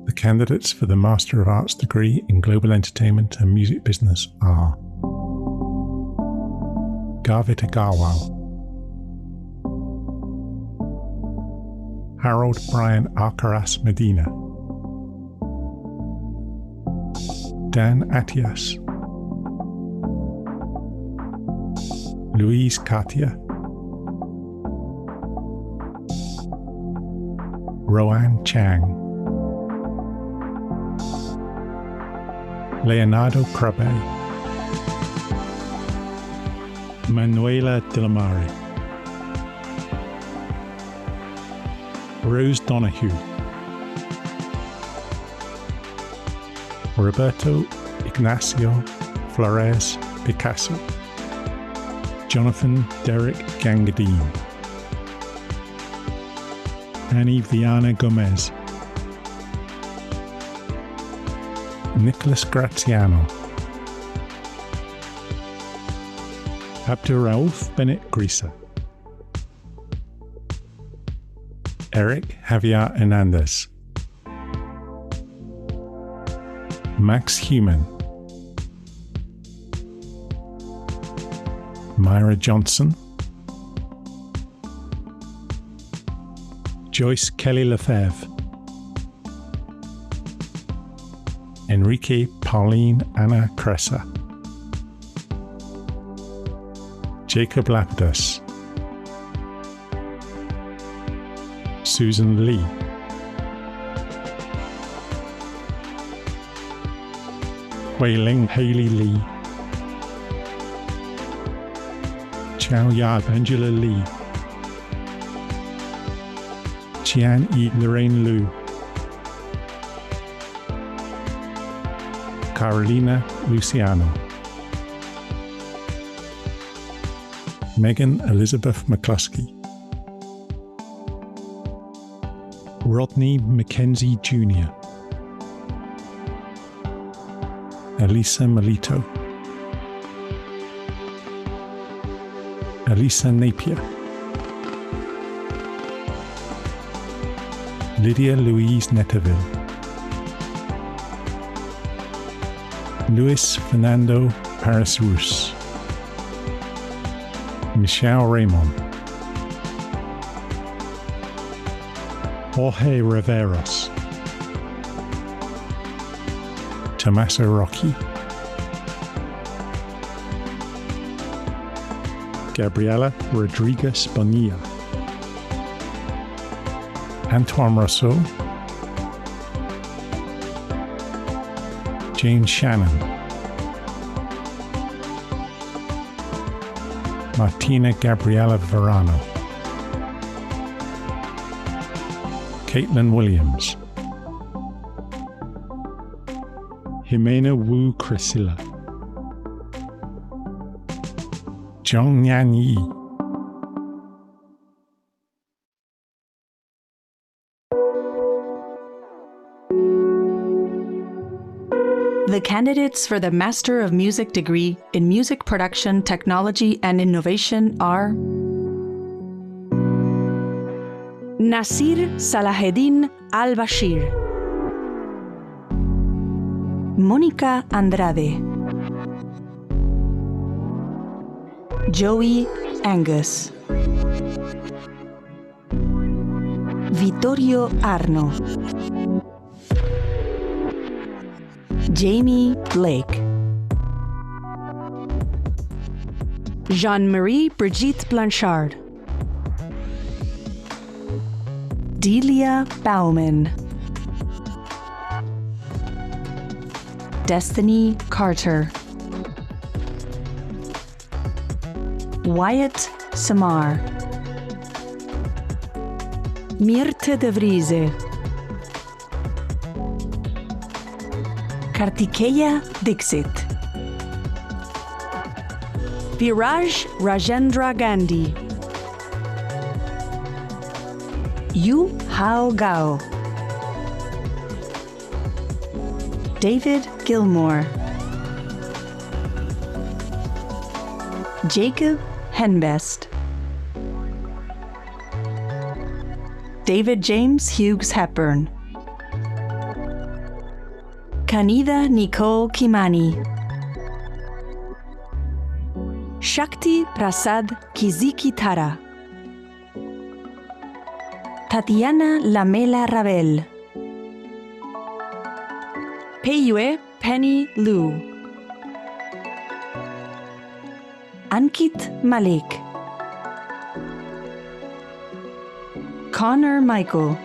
The candidates for the Master of Arts degree in Global Entertainment and Music Business are Garvit Agarwal, Harold Brian Alcaraz Medina, Dan Atias, Louise Katia, Roanne Chang, Leonardo Crabbe, Manuela Dilamari, Rose Donahue, Roberto Ignacio Flores Picasso, Jonathan Derek Gangadine, Annie Viana Gomez, Nicholas Graziano, Abdurrauf Bennett Grisa, Eric Javier Hernandez, Max Human, Myra Johnson, Joyce Kelly Lefebvre, Enrique Pauline Anna Cressa, Jacob Lapidus, Susan Lee, Hui-Ling Haley Lee, Chow Yab Angela Lee, Chian E. Lorraine Liu, Carolina Luciano, Megan Elizabeth McCluskey, Rodney Mackenzie Jr., Elisa Melito, Elisa Napier, Lydia Louise Netterville, Luis Fernando Paris-Rus, Michelle Raymond, Jorge Riveros, Tommaso Rocchi, Gabriela Rodriguez Bonilla, Antoine Rousseau, James Shannon, Martina Gabriela Verano, Caitlin Williams, Jimena Wu Crisilla, Zhong Yan Yi, The candidates for the Master of Music degree in Music Production, Technology and Innovation are Nasir Salaheddin Al-Bashir, Mónica Andrade, Joey Angus, Vittorio Arno, Jamie Blake, Jean-Marie Brigitte Blanchard, Delia Bauman, Destiny Carter, Wyatt Samar, Mirte de Vrieze, Kartikeya Dixit, Viraj Rajendra Gandhi, Yu Hao Gao, David Gilmore, Jacob Henbest, David James Hughes Hepburn, Kanida Nicole Kimani, Shakti Prasad Kiziki Tara, Tatiana Lamela Ravel, Peyue Penny Liu, Ankit Malik, Connor Michael,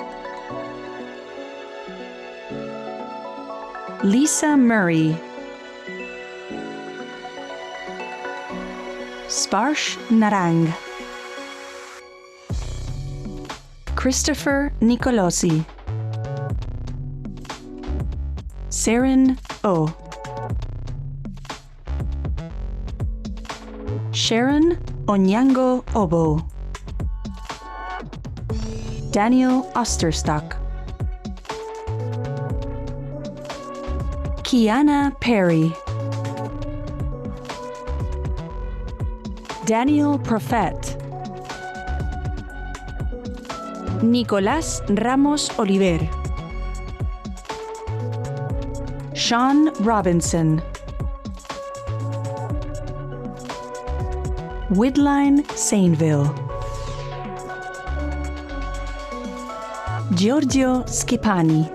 Lisa Murray, Sparsh Narang, Christopher Nicolosi, Saren O, Sharon Onyango Obo, Daniel Osterstock, Kiana Perry, Daniel Prophet, Nicolás Ramos Oliver, Sean Robinson, Widline Sainville, Giorgio Schipani,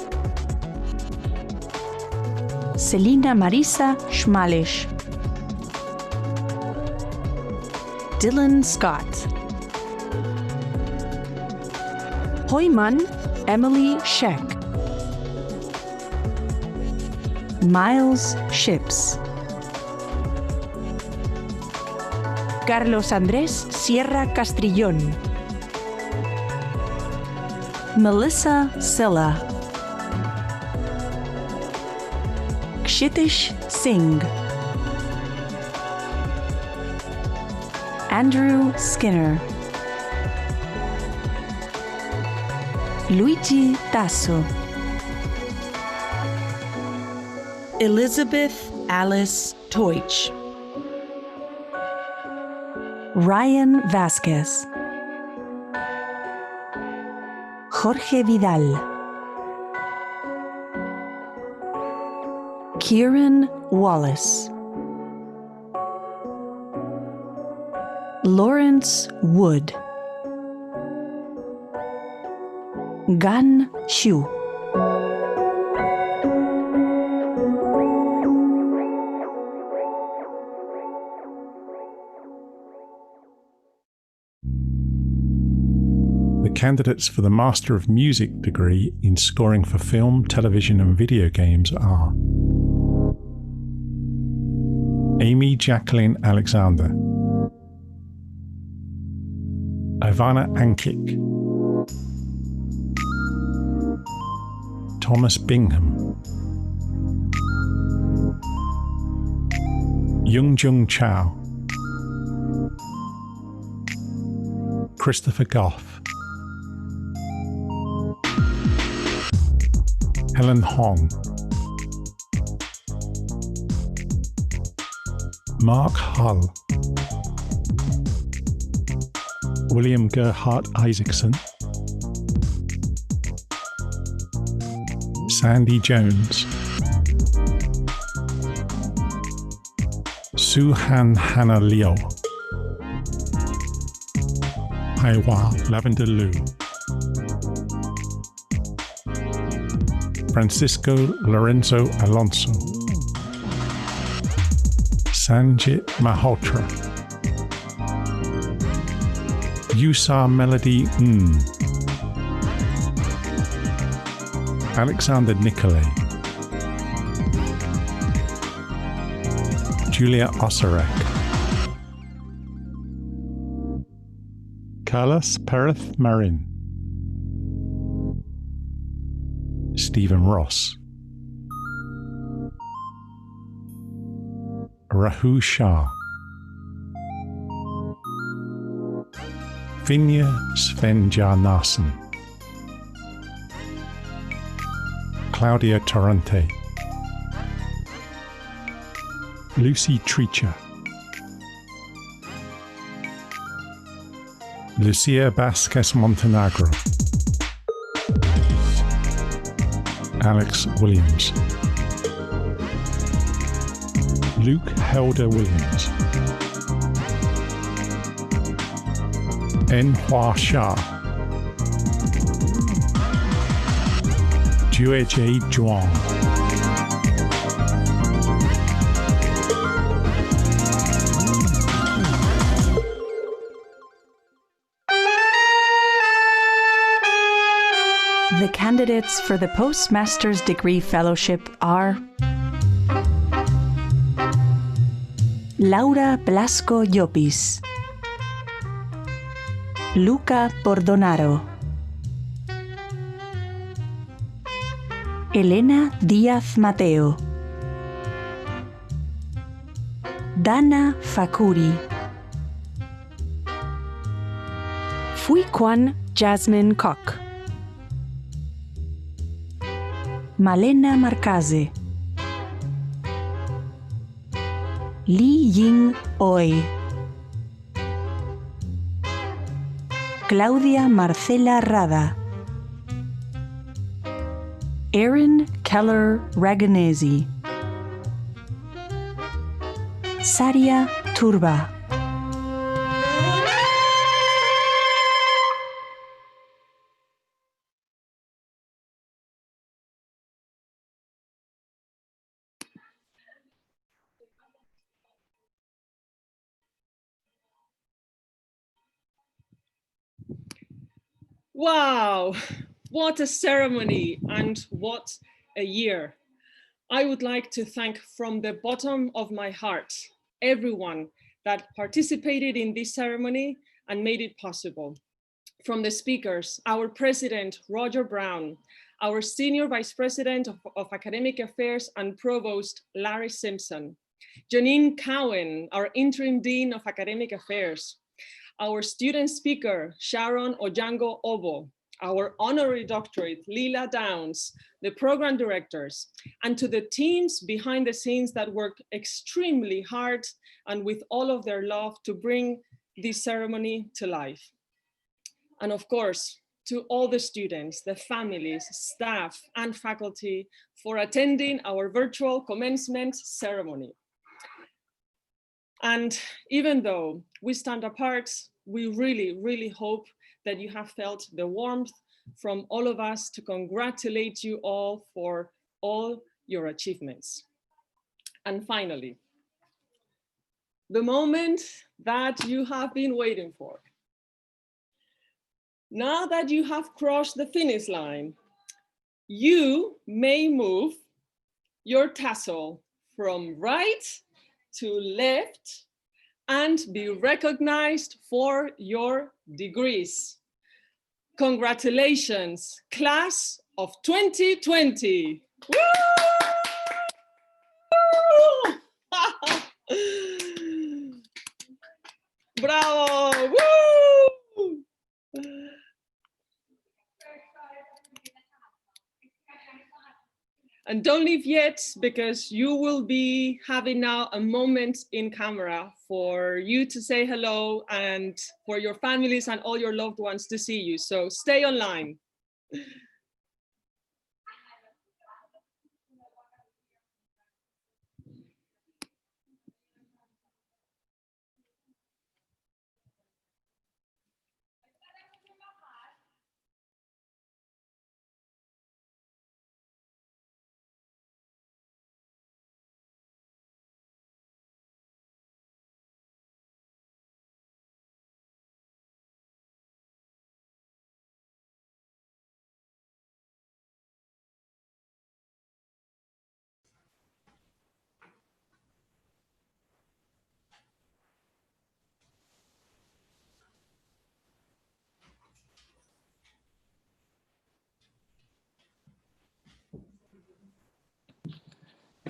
Selina Marisa Schmalish, Dylan Scott, Hoyman Emily Scheck, Miles Ships, Carlos Andrés Sierra Castrillón, Melissa Silla, Kshitish Singh, Andrew Skinner, Luigi Tasso, Elizabeth Alice Teutsch, Ryan Vasquez, Jorge Vidal, Kieran Wallace, Lawrence Wood, Gan Xu, The candidates for the Master of Music degree in scoring for film, television and video games are Amy Jacqueline Alexander, Ivana Ankik, Thomas Bingham, Youngjung Chow, Christopher Goff, Helen Hong, Mark Hull, William Gerhardt Isaacson, Sandy Jones, Suhan Hannah Liu, Haiwa Lavender Liu, Francisco Lorenzo Alonso, Sanjit Malhotra, Yusa Melody Alexander Nicolay, Julia Osirek, Carlos Perez Marin, Stephen Ross, Rahu Shah, Vinja Svenjarnason, Claudia Torrente, Lucy Treacher, Lucia Vasquez Montenegro, Alex Williams, Luke Helder Williams, En Hua Sha, Jueje Zhuang, The candidates for the Postmaster's Degree Fellowship are Laura Blasco Llopis, Luca Bordonaro, Elena Díaz Mateo, Dana Fakuri, Fuiquan Jasmine Koch, Malena Marcaze, Li Ying Oi, Claudia Marcela Rada, Erin Keller Raganesi, Saria Turba, Wow, what a ceremony and what a year. I would like to thank from the bottom of my heart everyone that participated in this ceremony and made it possible. From the speakers, our president, Roger Brown, our senior vice president of academic affairs and provost, Larry Simpson, Janine Cowan, our interim dean of academic affairs, our student speaker, Sharon Ojango Obo, our honorary doctorate, Lila Downs, the program directors, and to the teams behind the scenes that worked extremely hard and with all of their love to bring this ceremony to life. And of course, to all the students, the families, staff, and faculty for attending our virtual commencement ceremony. And even though we stand apart, we really, really hope that you have felt the warmth from all of us to congratulate you all for all your achievements. And finally, the moment that you have been waiting for. Now that you have crossed the finish line, you may move your tassel from right to left and be recognized for your degrees. Congratulations, class of 2020. Woo! Bravo! Woo! And don't leave yet, because you will be having now a moment in camera for you to say hello and for your families and all your loved ones to see you. So stay online.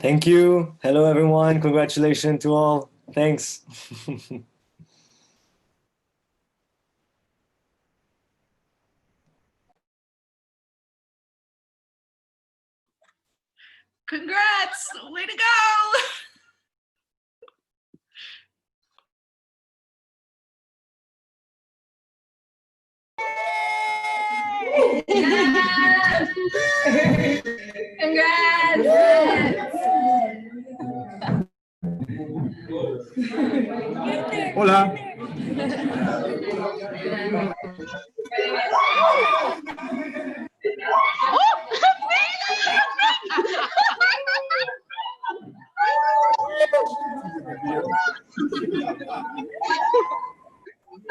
Thank you. Hello, everyone. Congratulations to all. Thanks. Congrats! Way to go! Congrats! Hola.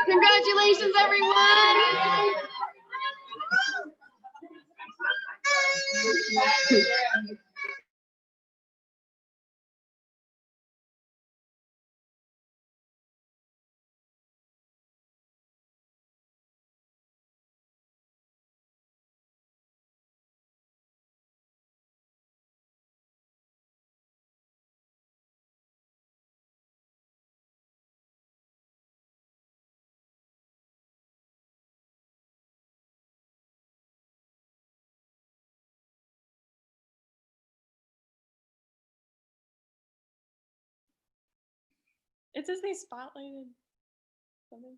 Congratulations, everyone! It says they spotlighted something.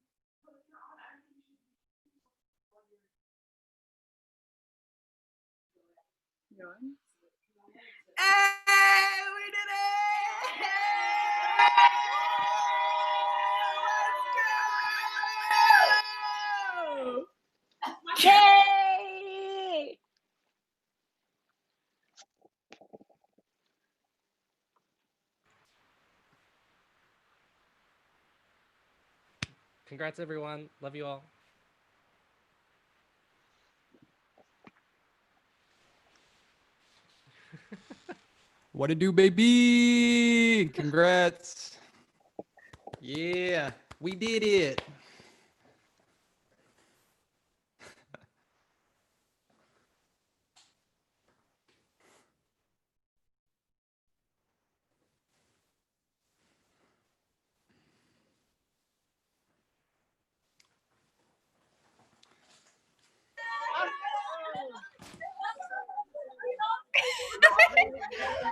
Hey, we did it! Let's go! Yay! Congrats, everyone. Love you all. What it do, baby? Congrats. Yeah, we did it.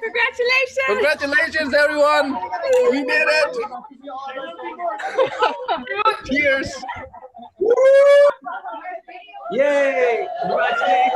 Congratulations! Congratulations, everyone. We did it. Cheers. Yay! Okay.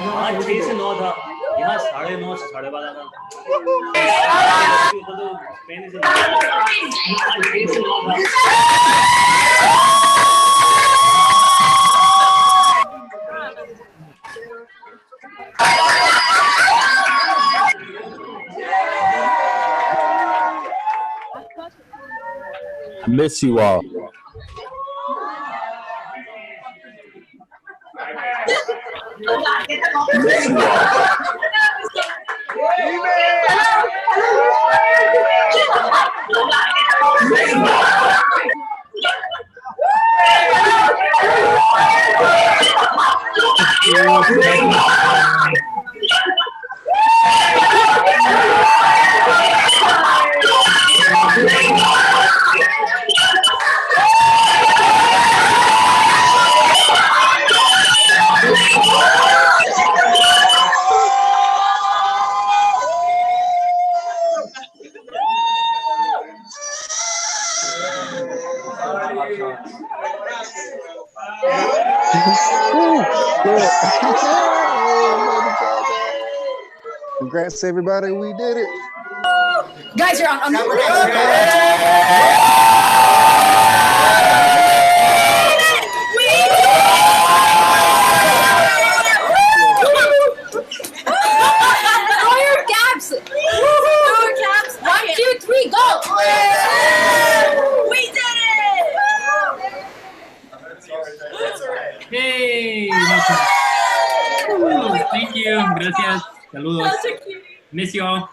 वहाँ 6 से 9 था, यहाँ 9:30 से 12:30 था। I miss you all. Miss you all. Congrats, everybody. We did it. Guys, you're on. Throw your caps. Throw your caps. 1, 2, 3, go. We did it. Hey. Thank you. Gracias. Saludos. Miss you all.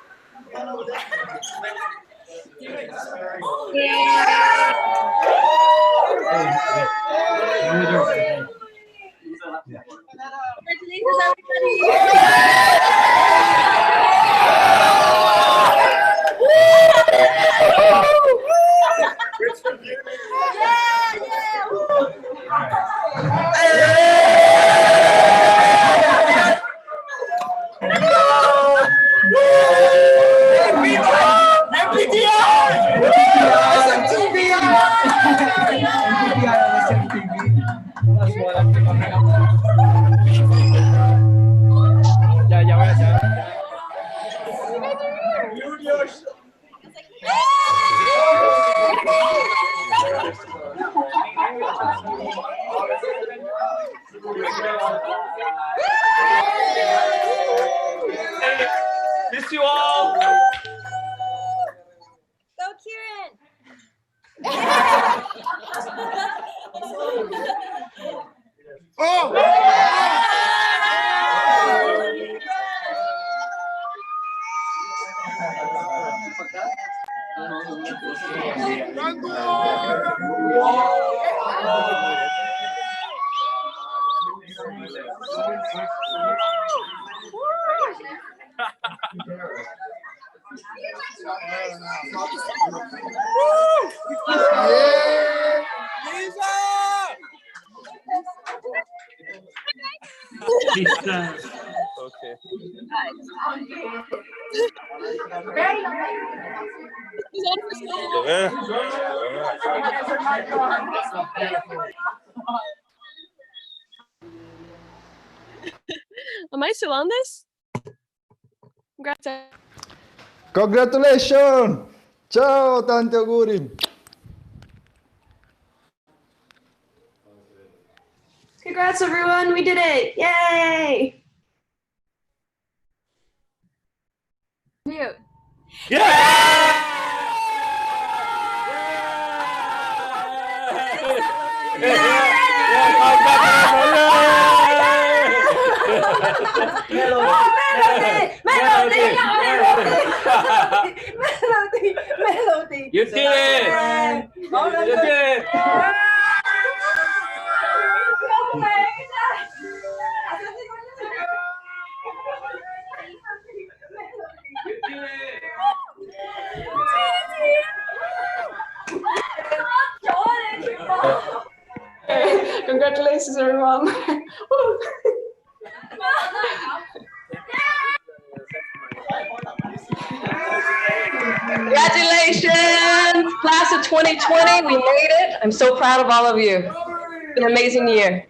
Miss you all. Go, Kieran. Okay. Am I still on this? Congrats. Congratulations! Ciao, tanti auguri! Congrats, everyone. We did it. Yay! Mute. Melody! You did it! You did it! Congratulations, everyone. Congratulations, class of 2020. We made it. I'm so proud of all of you. It's been an amazing year.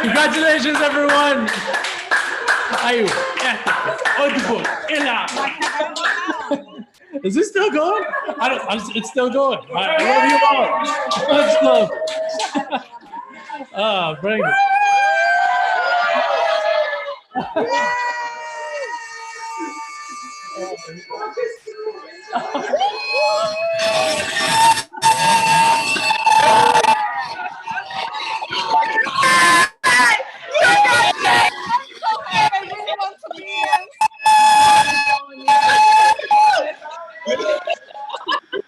Congratulations, everyone! Ayu. Is this still going? It's still going. I love you all. Let's go. Ah, bring it.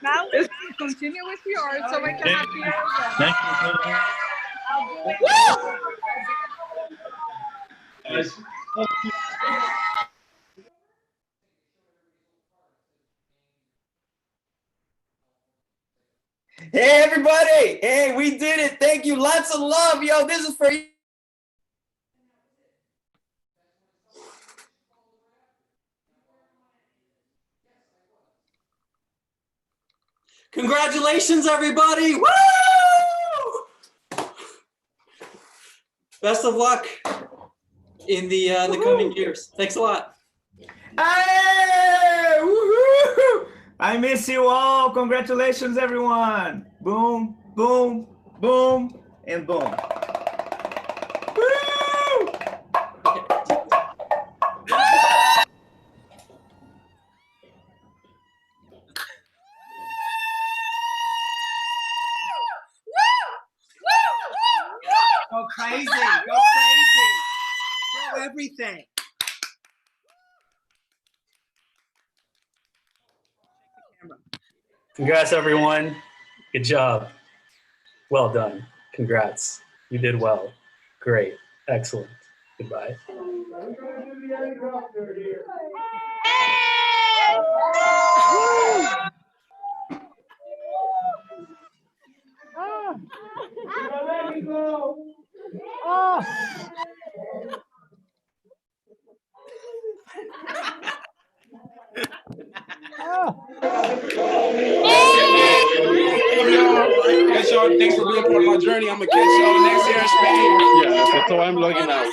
Now we continue with yours so we can have yours. Thank you. Hey, everybody. Hey, we did it. Thank you. Lots of love. Yo, this is for you. Congratulations, everybody. Woo! Best of luck in the coming years. Thanks a lot. Hey! Woohoo! I miss you all. Congratulations, everyone. Boom, boom, boom, and boom. Woo! Go crazy. Go crazy. Show everything. Congrats, everyone. Good job. Well done. Congrats. You did well. Great. Excellent. Goodbye. Catch y'all. Thanks for being part of my journey. I'm gonna catch y'all next year in Spain. Yeah, that's how I'm logging out.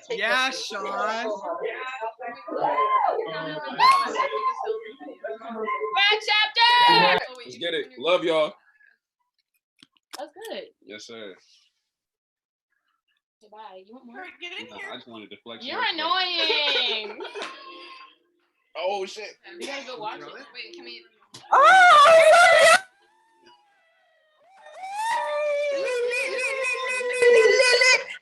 Yeah, Sean. Chapter! Let's get it. Love y'all. That's good. Yes, sir. Goodbye. You want more? Get in here. I just wanted to flex. You're annoying. Oh shit. You gotta go watch it. Wait, can we?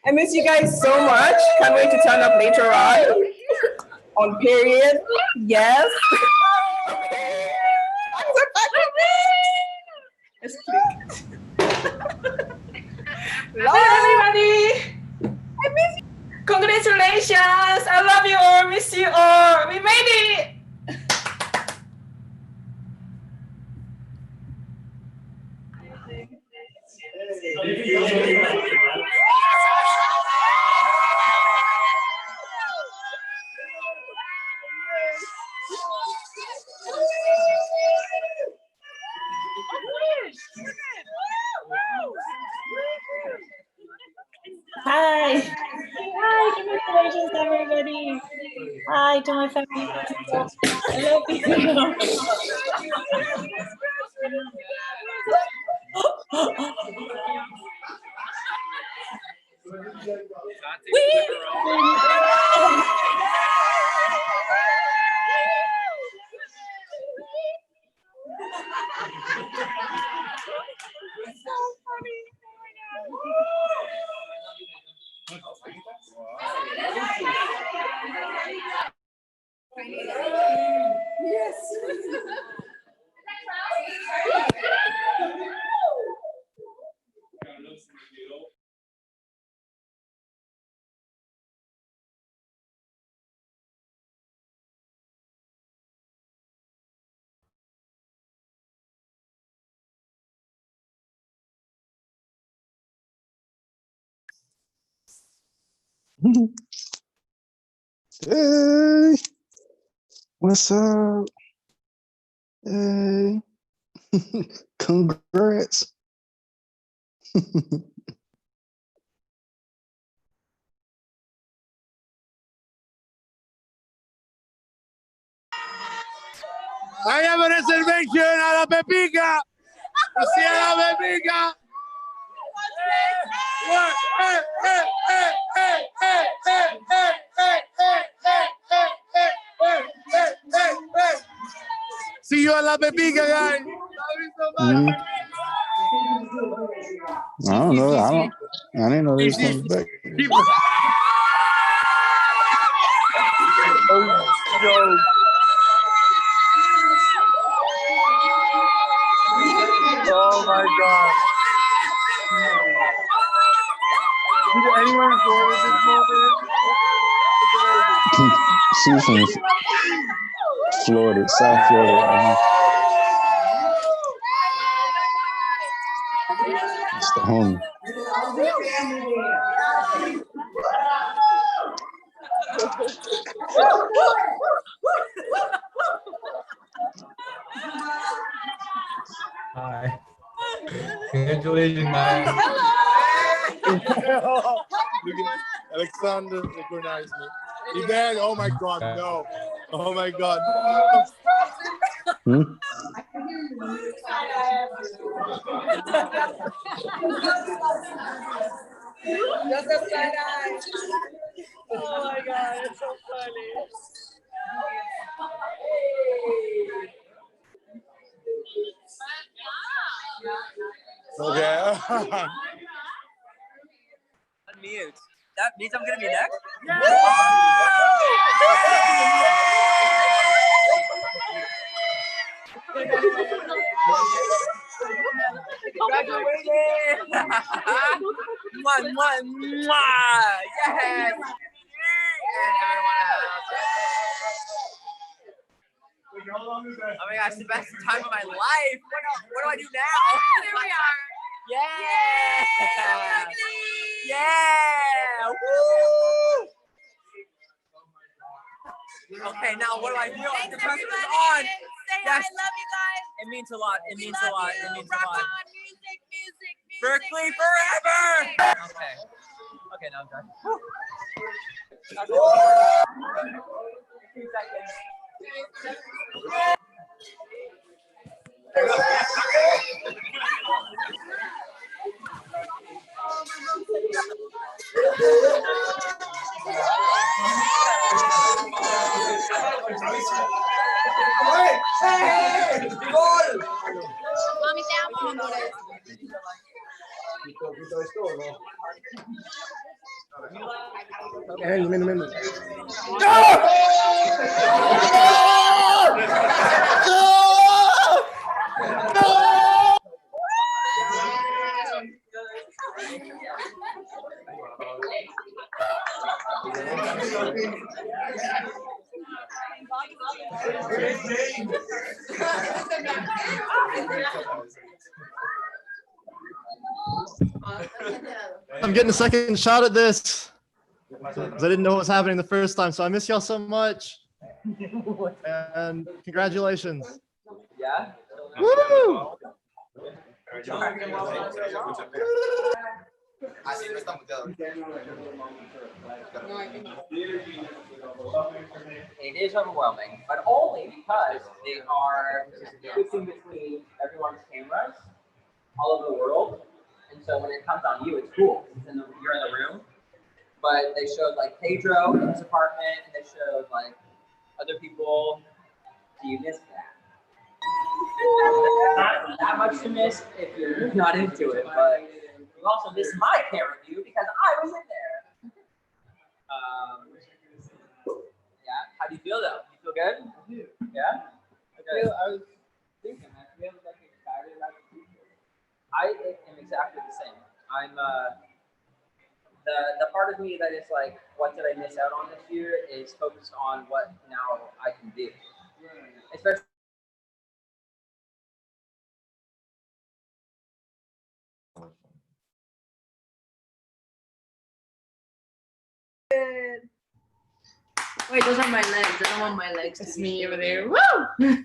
I miss you guys so much. Can't wait to turn up later on period. Yes. It's Love everybody. I miss you. Congratulations. I love you all. Miss you all. We made it. Hi. Hi, congratulations, everybody. Hi to my family. I love you. Hey, what's up? Hey, congrats. I have a reservation a la Pepica. See a la Pepica. See you a la Pepica, guys. Mhm. I don't know. I didn't know they was coming back. Oh my God. Did anyone record at this moment? She's from Florida, South Florida. It's the homie. Hi. Congratulations, guys. Look at Alexander recognized me. Ivan, oh my God, no. Oh my God. Hmm? Just a side eye. Oh my God, it's so funny. Okay. Unmute. That means I'm gonna be next? Congratulations! Mwah, mwah, mwah! Yes! And everyone else. Oh my gosh, the best time of my life. What do I do now? Here we are. Yeah! Yeah! Woo! Okay, now what do I feel? The pressure's on. Say Yes. I love you guys. It means a lot. It means a lot. It means a Rock lot. on, music, music, music. Berklee forever! Okay. Okay, now I'm done. Mami, te amo, amores. I'm getting a second shot at this. 'Cause I didn't know what was happening the first time, so I miss y'all so much. And congratulations. Yeah? Woo! It is overwhelming, but only because they are switching between everyone's cameras all over the world. And so when it comes on you, it's cool. You're in the room. But they showed like Pedro in his apartment, and they showed like other people. Do you miss that? Not that much to miss if you're not into it, but you also miss my camera view because I was in there. Yeah. How do you feel though? You feel good? Yeah. Okay. I was thinking, I feel like excited about the future. I am exactly the same. I'm the part of me that is like, what did I miss out on this year is focused on what now I can do. Especially Wait, those are my legs. I don't want my legs. It's me over there. Woo! Wait,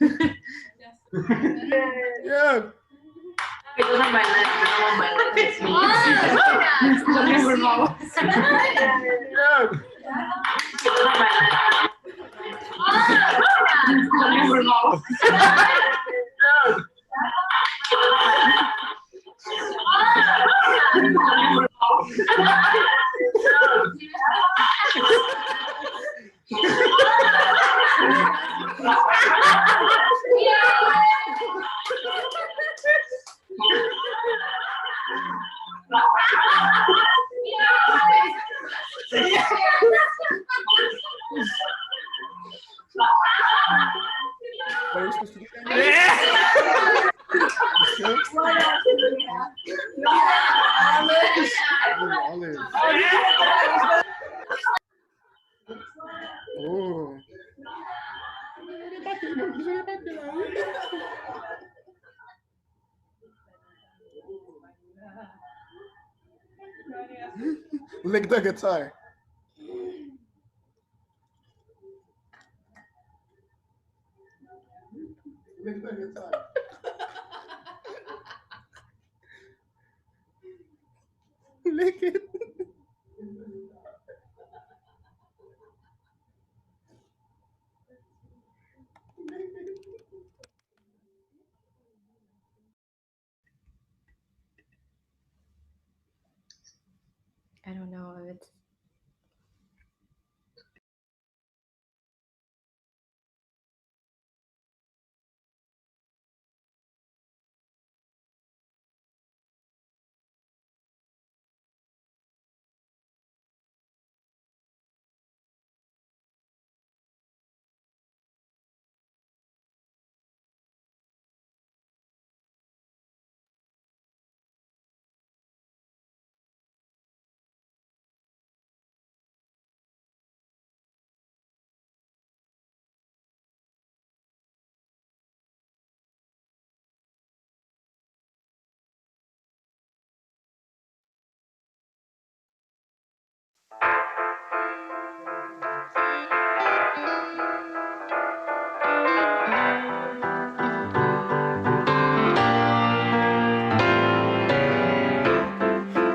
those are my legs. I don't want my legs. It's me. What are we supposed to do? Oh. Lick the guitar. Lick the guitar. Lick it. I don't know if it's.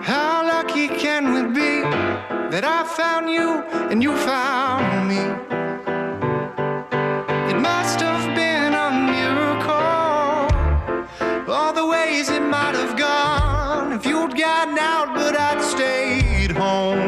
How lucky can we be that I found you and you found me? It must have been a miracle, all the ways it might have gone if you'd gotten out, but I'd stayed home.